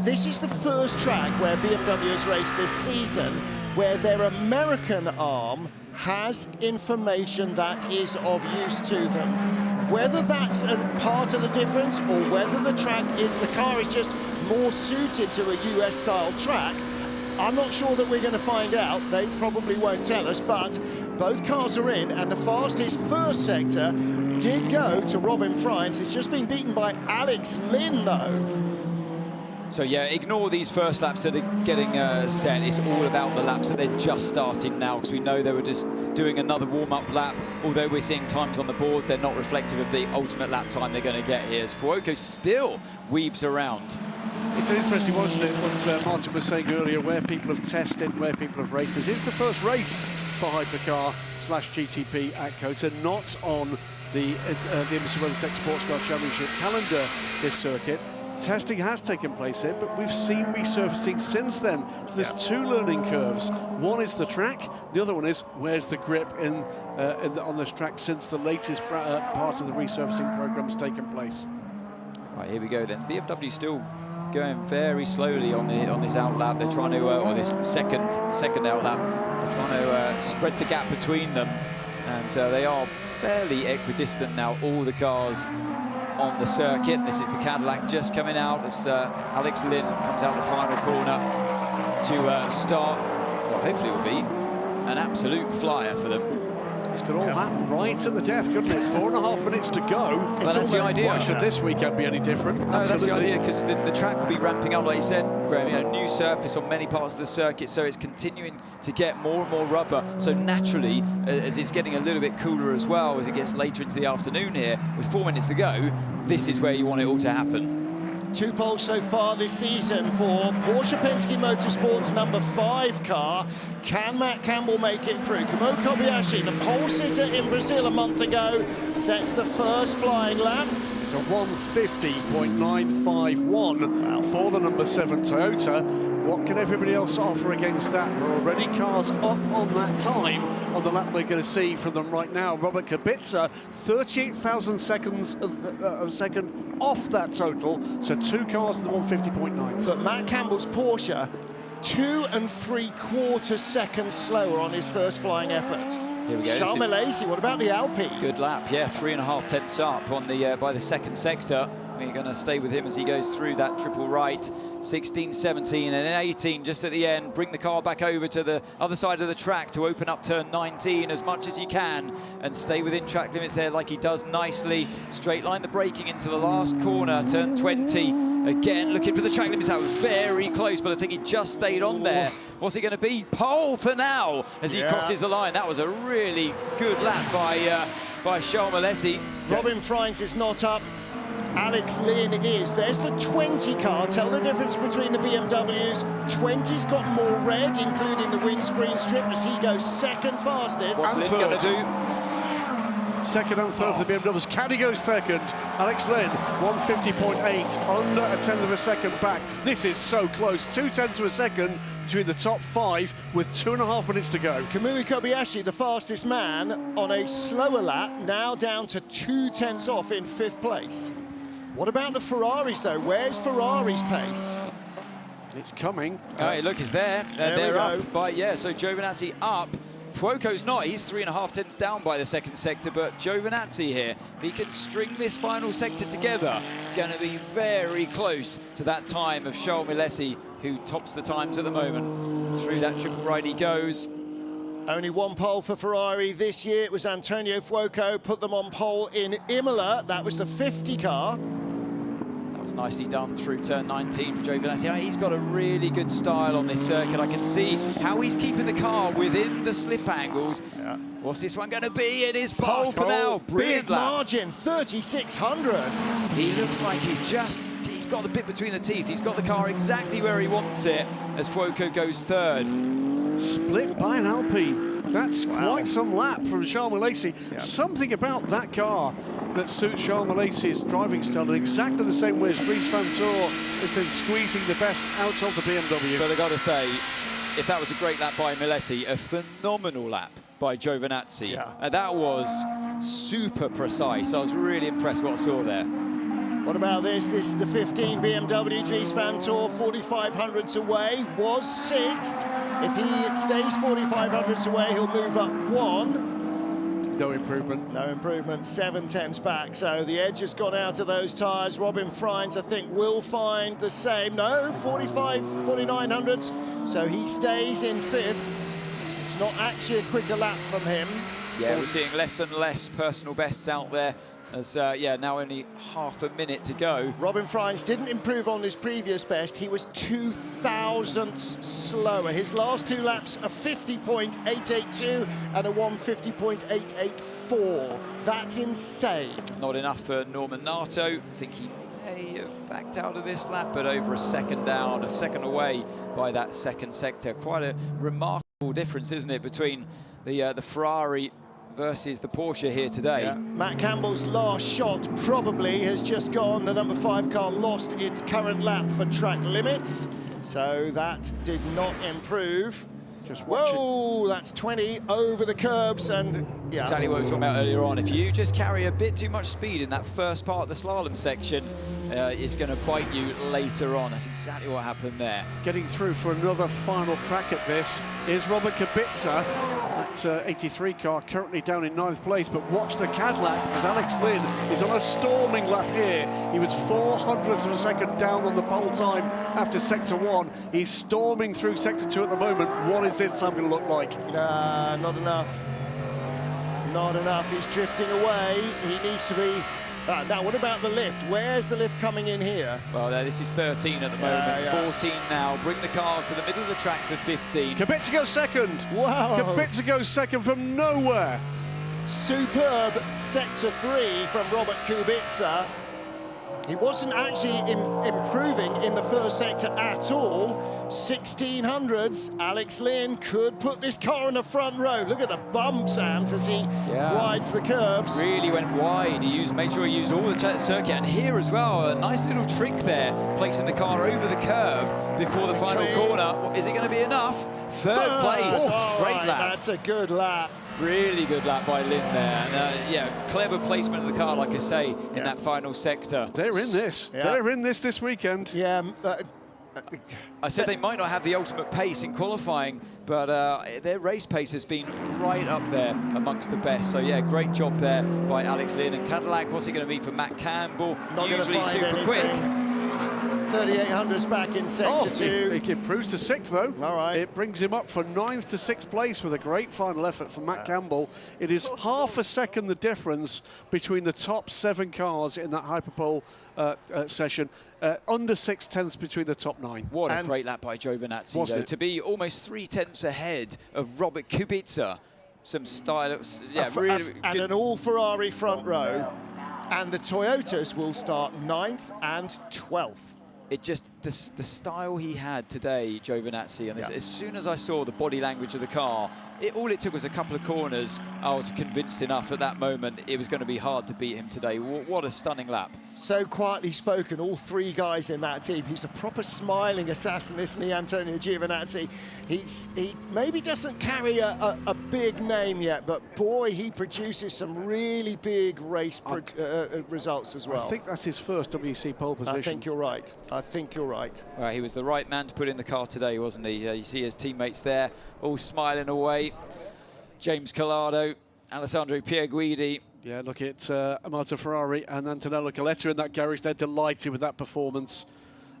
This is the first track where BMW has raced this season where their American arm has information that is of use to them. Whether that's a part of the difference or whether the car is just more suited to a US-style track, I'm not sure that we're going to find out. They probably won't tell us, but both cars are in, and the fastest first sector did go to Robin Freins. It's just been beaten by Alex Lynn, though. So yeah, ignore these first laps that are getting set. It's all about the laps that they're just starting now, because we know they were just doing another warm-up lap. Although we're seeing times on the board, they're not reflective of the ultimate lap time they're going to get here. As Fuoco still weaves around. It's interesting, wasn't it, what Martin was saying earlier, where people have tested, where people have raced. This is the first race for Hypercar/GTP at COTA, not on the Embassy WeatherTech Sports Car Championship calendar this circuit. Testing has taken place here, but we've seen resurfacing since then. So there's 2 learning curves. One is the track, the other one is where's the grip on this track since the latest part of the resurfacing program has taken place. Right, here we go then. BMW still going very slowly on this outlap. They're trying to, or this second outlap, they're trying to spread the gap between them, and they are fairly equidistant now, all the cars on the circuit. This is the Cadillac just coming out as Alex Lynn comes out the final corner to start what hopefully will be an absolute flyer for them. This could all happen right at the death, couldn't it? 4.5 minutes to go. Well, that's the idea. Why should this weekend be any different? No, that's the idea, because the track will be ramping up, like you said, Graham, you know, new surface on many parts of the circuit, so it's continuing to get more and more rubber. So naturally, as it's getting a little bit cooler as well, as it gets later into the afternoon here, with 4 minutes to go, this is where you want it all to happen. 2 poles so far this season for Porsche Penske Motorsport's number 5 car. Can Matt Campbell make it through? Kamo Kobayashi, the pole sitter in Brazil a month ago, sets the first flying lap. It's a 150.951 for the number 7 Toyota. What can everybody else offer against that? There are already cars up on that time on the lap we're going to see from them right now. Robert Kubica, 38,000 seconds of a second off that total, so 2 cars in the 150.9s. But Matt Campbell's Porsche, 2 3/4 seconds slower on his first flying effort. Here we go. Charles Milesi, what about the Alpine? Good lap, yeah, 3.5 tenths up on the by the second sector. We're going to stay with him as he goes through that triple right. 16, 17 and 18 just at the end. Bring the car back over to the other side of the track to open up turn 19 as much as you can and stay within track limits there like he does nicely. Straight line the braking into the last corner, turn 20. Again, looking for the track limits. That was very close, but I think he just stayed on there. What's it going to be? Pole for now as he crosses the line. That was a really good lap by Charles Milesi. Robin Freins is not up. Alex Lynn is. There's the 20 car. Tell the difference between the BMWs. 20's got more red, including the windscreen strip, as he goes second fastest. What's Lynn going to do? Second and third for the BMWs. Caddy goes second. Alex Lynn, 150.8, under a tenth of a second back. This is so close. 0.2 of a second between the top 5 with 2.5 minutes to go. Kamui Kobayashi, the fastest man, on a slower lap, now down to 0.2 off in 5th place. What about the Ferraris, though? Where's Ferrari's pace? It's coming. Oh, look, it's there. They're up. But yeah, so Giovinazzi up. Fuoco's not. He's 3.5 tenths down by the second sector, but Giovinazzi here, if he can string this final sector together, going to be very close to that time of Charles Milesi, who tops the times at the moment. Through that triple right he goes. Only one pole for Ferrari this year. It was Antonio Fuoco, put them on pole in Imola. That was the 50 car. That was nicely done through turn 19 for Giovinazzi. He's got a really good style on this circuit. I can see how he's keeping the car within the slip angles. Yeah. What's this one going to be? It is pole for now. Brilliant big margin, 3600ths. He looks like he's got the bit between the teeth. He's got the car exactly where he wants it as Fuoco goes third. Split by an Alpine. That's quite some lap from Charles Milesi. Yep. Something about that car that suits Charles Milesi's driving style in exactly the same way as Dries Vanthoor has been squeezing the best out of the BMW. But I've got to say, if that was a great lap by Milesi, a phenomenal lap by Giovinazzi. Yeah. And that was super precise. I was really impressed what I saw there. What about this? This is the 15 BMW. Dries Vanthoor, 4500ths away, was 6th. If he stays 4500ths away, he'll move up 1. No improvement. No improvement, 7 tenths back. So the edge has gone out of those tyres. Robin Freins, I think, will find the same. No, 4900ths. So he stays in 5th. It's not actually a quicker lap from him. Yeah, we're seeing less and less personal bests out there. As, yeah, now only half a minute to go. Robin Freins didn't improve on his previous best. He was 2 thousandths slower. His last 2 laps, a 50.882 and a 150.884. That's insane. Not enough for Norman Nato. I think he may have backed out of this lap, but over a second down, a second away by that second sector. Quite a remarkable difference, isn't it, between the Ferrari versus the Porsche here today. Yeah. Matt Campbell's last shot probably has just gone. The number 5 car lost its current lap for track limits, so that did not improve. Just watch Whoa, that's 20 over the curbs, and yeah. Exactly what we were talking about earlier on. If you just carry a bit too much speed in that first part of the slalom section, it's going to bite you later on. That's exactly what happened there. Getting through for another final crack at this is Robert Kubica. That 83 car currently down in 9th place, but watch the Cadillac because Alex Lynn is on a storming lap here. He was 400ths of a second down on the pole time after sector 1. He's storming through sector 2 at the moment. What is this time going to look like? Not enough. Not enough. He's drifting away. He needs to be... now, what about the lift? Where's the lift coming in here? Well, this is 13 at the moment. 14 now. Bring the car to the middle of the track for 15. Kubica goes second. Wow. Kubica goes second from nowhere. Superb sector 3 from Robert Kubica. He wasn't actually improving in the first sector at all. 1600s, Alex Lynn could put this car in the front row. Look at the bumps, Ant, as he rides the curbs. Really went wide. Made sure he used all the circuit. And here as well, a nice little trick there, placing the car over the curb before the final corner. Is it going to be enough? Third place. Great lap. That's a good lap. Really good lap by Lynn there. And, yeah, clever placement of the car, like I say, in that final sector. They're in this. Yeah. They're in this weekend. Yeah. I said they might not have the ultimate pace in qualifying, but their race pace has been right up there amongst the best. So, yeah, great job there by Alex Lynn. And Cadillac, what's it going to be for Matt Campbell? Not usually super anything. quick. 3800s back in sector 2. It improves to 6th, though. All right. It brings him up from 9th to 6th place with a great final effort from Matt Campbell. It is half a second the difference between the top 7 cars in that Hyperpole session. Under 6/10 between the top 9. What a great lap by Giovinazzi, though. To be almost 3/10 ahead of Robert Kubica. Some style, really and good. an all-Ferrari front row. And the Toyotas will start 9th and 12th. It just, the style he had today, Giovinazzi, and as soon as I saw the body language of the car, all it took was a couple of corners. I was convinced enough at that moment it was going to be hard to beat him today. What a stunning lap. So quietly spoken, all 3 guys in that team. He's a proper smiling assassin, isn't he, Antonio Giovinazzi? He maybe doesn't carry a big name yet, but boy, he produces some really big race results as well. I think that's his first WEC pole position. I think you're right. I think you're right. Well, he was the right man to put in the car today, wasn't he? You see his teammates there, all smiling away. James Collado, Alessandro Pierguidi. Yeah, look at Amato Ferrari and Antonello Coletta in that garage. They're delighted with that performance.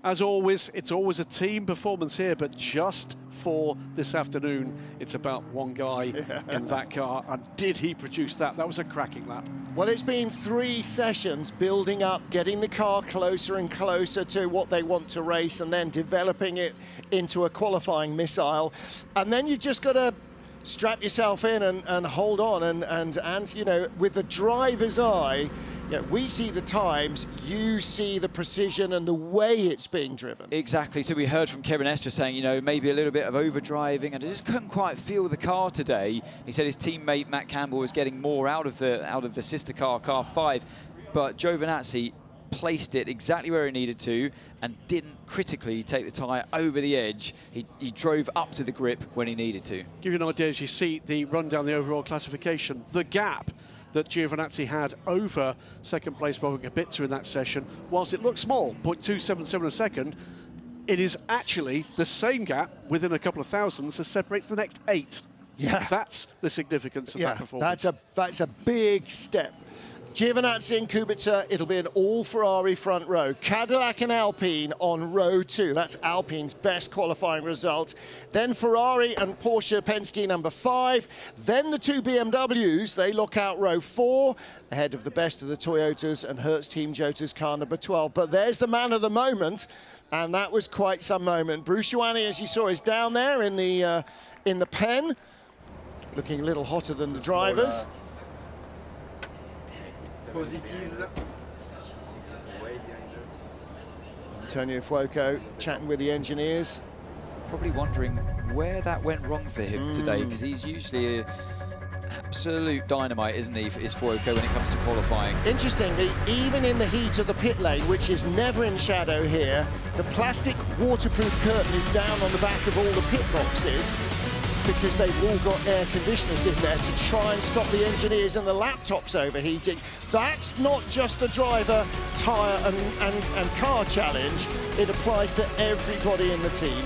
As always, it's always a team performance here, but just for this afternoon, it's about one guy in that car. And did he produce that? That was a cracking lap. Well, it's been 3 sessions building up, getting the car closer and closer to what they want to race, and then developing it into a qualifying missile. And then you've just got to strap yourself in and hold on. And you know, with the driver's eye, we see the times, you see the precision and the way it's being driven. Exactly. So we heard from Kevin Estre saying, maybe a little bit of overdriving, and I just couldn't quite feel the car today. He said his teammate Matt Campbell was getting more out of the sister car, car 5, but Giovinazzi placed it exactly where he needed to and didn't critically take the tyre over the edge. He drove up to the grip when he needed to. Give you an idea as you see the run down the overall classification, the gap that Giovinazzi had over second place Robert Kubica in that session, whilst it looks small, 0.277 a second, it is actually the same gap within a couple of thousandths that separates the next 8. Yeah. That's the significance of that performance. That's a big step. Giovinazzi and Kubica, it'll be an all-Ferrari front row. Cadillac and Alpine on row 2. That's Alpine's best qualifying result. Then Ferrari and Porsche Penske number 5. Then the 2 BMWs, they lock out row 4, ahead of the best of the Toyotas and Hertz Team Jota's car number 12. But there's the man of the moment, and that was quite some moment. Bruce Ioane, as you saw, is down there in the pen, looking a little hotter than the drivers. Positives. Antonio Fuoco chatting with the engineers. Probably wondering where that went wrong for him today, because he's usually an absolute dynamite, isn't he, is Fuoco when it comes to qualifying. Interestingly, even in the heat of the pit lane, which is never in shadow here, the plastic waterproof curtain is down on the back of all the pit boxes, because they've all got air conditioners in there to try and stop the engineers and the laptops overheating. That's not just a driver, tyre and car challenge. It applies to everybody in the team.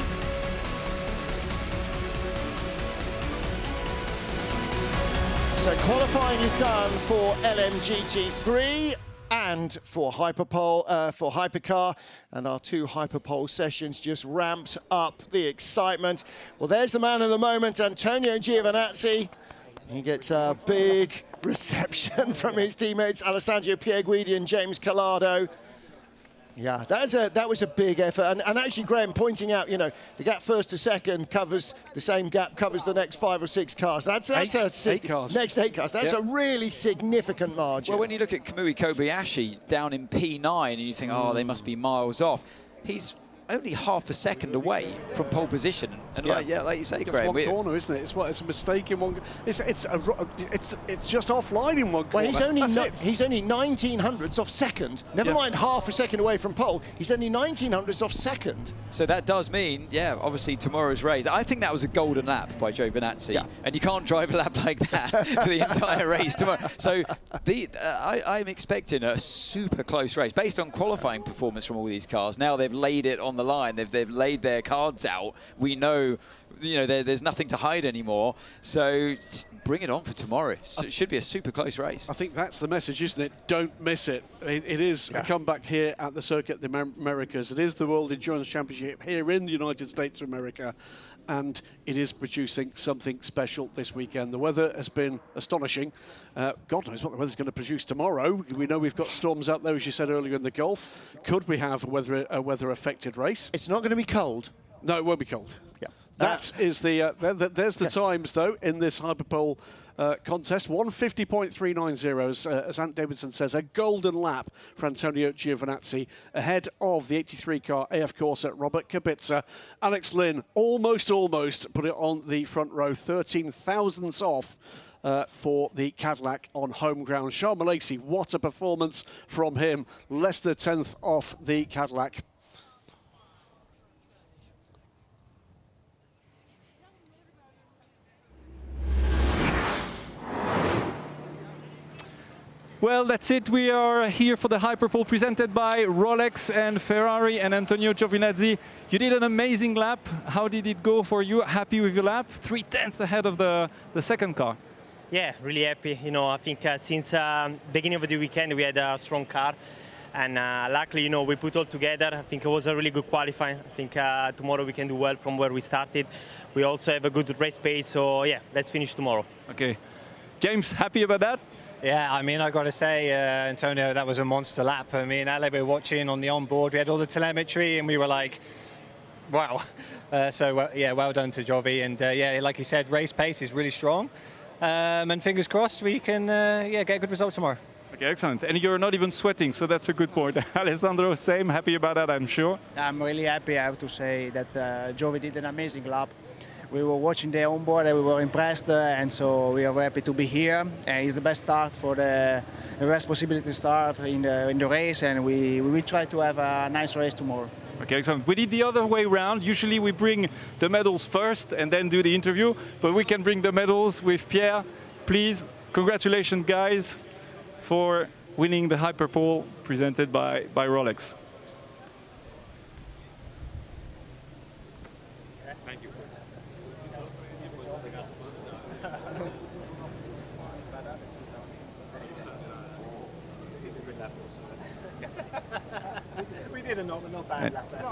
So qualifying is done for LMGT3 and for Hypercar, and our 2 Hyperpole sessions just ramped up the excitement. Well, there's the man of the moment, Antonio Giovinazzi. He gets a big reception from his teammates, Alessandro Pierguidi and James Collado. Yeah, that was a big effort, and actually, Graham pointing out, you know, the gap first to second covers the same gap covers the next 5 or 6 cars. That's eight cars. Next 8 cars. That's a really significant margin. Well, when you look at Kamui Kobayashi down in P9, and you think, oh, they must be miles off. He's only half a second away from pole position, and like you say, Graham, one corner, isn't it? It's a mistake in one. It's just offline in one corner. Well, he's only 1900ths off second. Never mind half a second away from pole. He's only 1900ths off second. So that does mean, obviously tomorrow's race. I think that was a golden lap by Giovinazzi, and you can't drive a lap like that for the entire race tomorrow. So I'm expecting a super close race based on qualifying performance from all these cars. Now they've laid it on the line. They've laid their cards out. We know, there's nothing to hide anymore. So bring it on for tomorrow. It should be a super close race. I think that's the message, isn't it? Don't miss it. It is a comeback here at the Circuit of the Americas. It is the World Endurance Championship here in the United States of America. And it is producing something special this weekend. The weather has been astonishing. God knows what the weather's going to produce tomorrow. We know we've got storms out there, as you said earlier, in the Gulf. Could we have a weather-affected race? It's not going to be cold. No, it won't be cold. Yeah. There's the times, though, in this Hyperpole contest. 1:50.390, as Ant Davidson says, a golden lap for Antonio Giovinazzi ahead of the 83-car AF Corsa Robert Kubica. Alex Lynn almost put it on the front row, 13 thousandths off for the Cadillac on home ground. Charles Malaysi, what a performance from him. Less than a tenth off the Cadillac. Well, that's it. We are here for the Hyperpole presented by Rolex and Ferrari and Antonio Giovinazzi. You did an amazing lap. How did it go for you? Happy with your lap? 3/10 ahead of the second car. Yeah, really happy. I think since beginning of the weekend we had a strong car, and luckily, we put all together. I think it was a really good qualifying. I think tomorrow we can do well from where we started. We also have a good race pace, so yeah, let's finish tomorrow. Okay, James, happy about that? Yeah, I mean, I got to say, Antonio, that was a monster lap. I mean, Ale were watching on the onboard. We had all the telemetry, and we were like, wow. Well done to Jovi. And like you said, race pace is really strong. And fingers crossed we can get a good result tomorrow. Okay, excellent. And you're not even sweating, so that's a good point. Alessandro, same. Happy about that, I'm sure. I'm really happy, I have to say, that Jovi did an amazing lap. We were watching the onboard and we were impressed, and so we are happy to be here. It's the best start for the best possibility to start in the race, and we will try to have a nice race tomorrow. Okay, excellent. We did the other way around. Usually we bring the medals first and then do the interview, but we can bring the medals with Pierre. Please, congratulations, guys, for winning the Hyperpole presented by Rolex. Not bad lap there.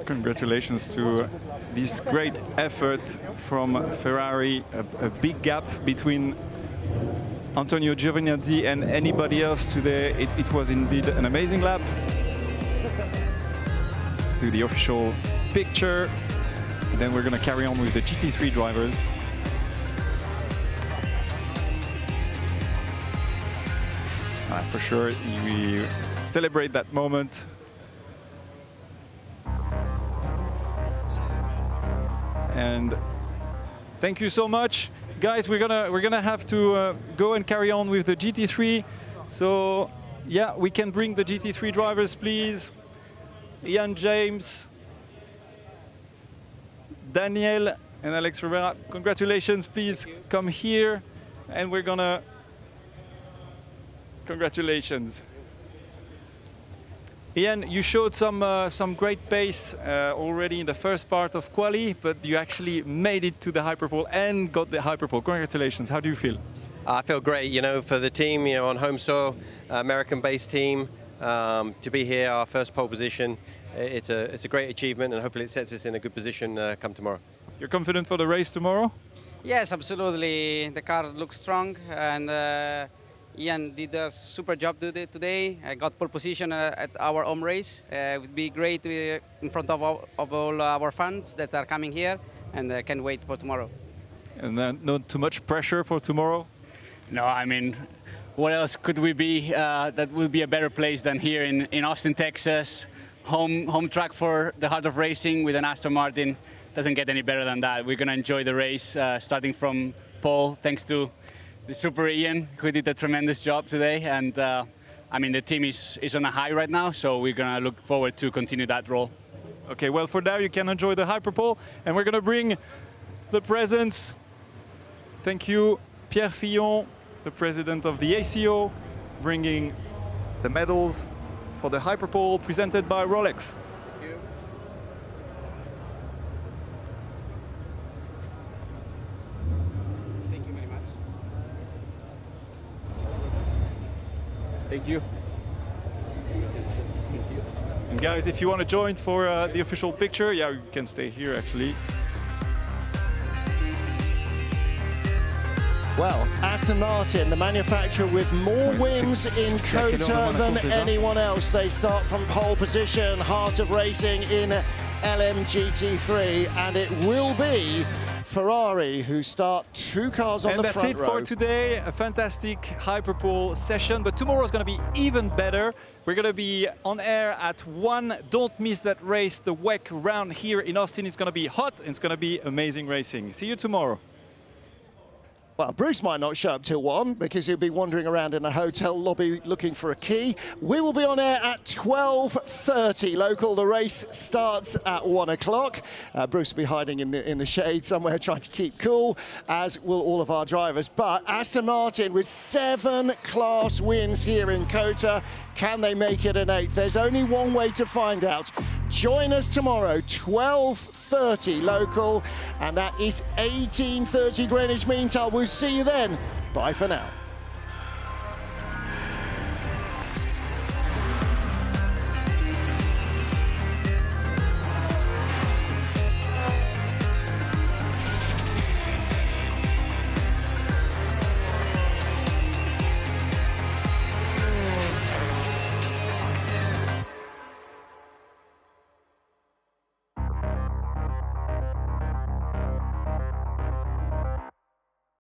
Congratulations to this great effort from Ferrari. A big gap between Antonio Giovinazzi and anybody else today. It was indeed an amazing lap. Do the official picture. Then we're going to carry on with the GT3 drivers. For sure, we celebrate that moment. And thank you so much, guys. We're gonna have to go and carry on with the GT3. So yeah, we can bring the GT3 drivers, please. Ian, James, Daniel, and Alex Rivera. Congratulations, please come here, and we're gonna. Congratulations. Ian, you showed some great pace already in the first part of quali, but you actually made it to the Hyperpole and got the Hyperpole. Congratulations. How do you feel? I feel great, for the team, on home soil, American-based team, to be here, our first pole position. It's a great achievement, and hopefully it sets us in a good position come tomorrow. You're confident for the race tomorrow? Yes, absolutely. The car looks strong, and Ian did a super job today. I got pole position at our home race. It would be great in front of all our fans that are coming here, and I can't wait for tomorrow. And then not too much pressure for tomorrow? No, I mean, what else could we be that would be a better place than here in Austin, Texas? Home track for the heart of racing with an Aston Martin. Doesn't get any better than that. We're going to enjoy the race, starting from pole, thanks to the super Ian, who did a tremendous job today. And I mean, the team is on a high right now, so we're going to look forward to continue that role. Okay, well, for now you can enjoy the Hyperpole, and we're going to bring the presents. Thank you, Pierre Fillon, the president of the ACO, bringing the medals for the Hyperpole presented by Rolex. Thank you very much. Thank you. And guys, if you want to join for the official picture, yeah, you can stay here actually. Well, Aston Martin, the manufacturer with more wins in COTA than anyone else. They start from pole position, heart of racing in LMGT3, and it will be Ferrari who start 2 cars on the front row. And that's it for today. A fantastic Hyperpole session, but tomorrow is going to be even better. We're going to be on air at 1. Don't miss that race. The WEC round here in Austin is going to be hot, and it's going to be amazing racing. See you tomorrow. Well, Bruce might not show up till 1 because he'll be wandering around in a hotel lobby looking for a key. We will be on air at 12:30 local. The race starts at 1 o'clock. Bruce will be hiding in the shade somewhere trying to keep cool, as will all of our drivers. But Aston Martin with 7 class wins here in COTA. Can they make it an 8th? There's only one way to find out. Join us tomorrow, 12:30 local, and that is 18:30 Greenwich Mean Time. We'll see you then. Bye for now.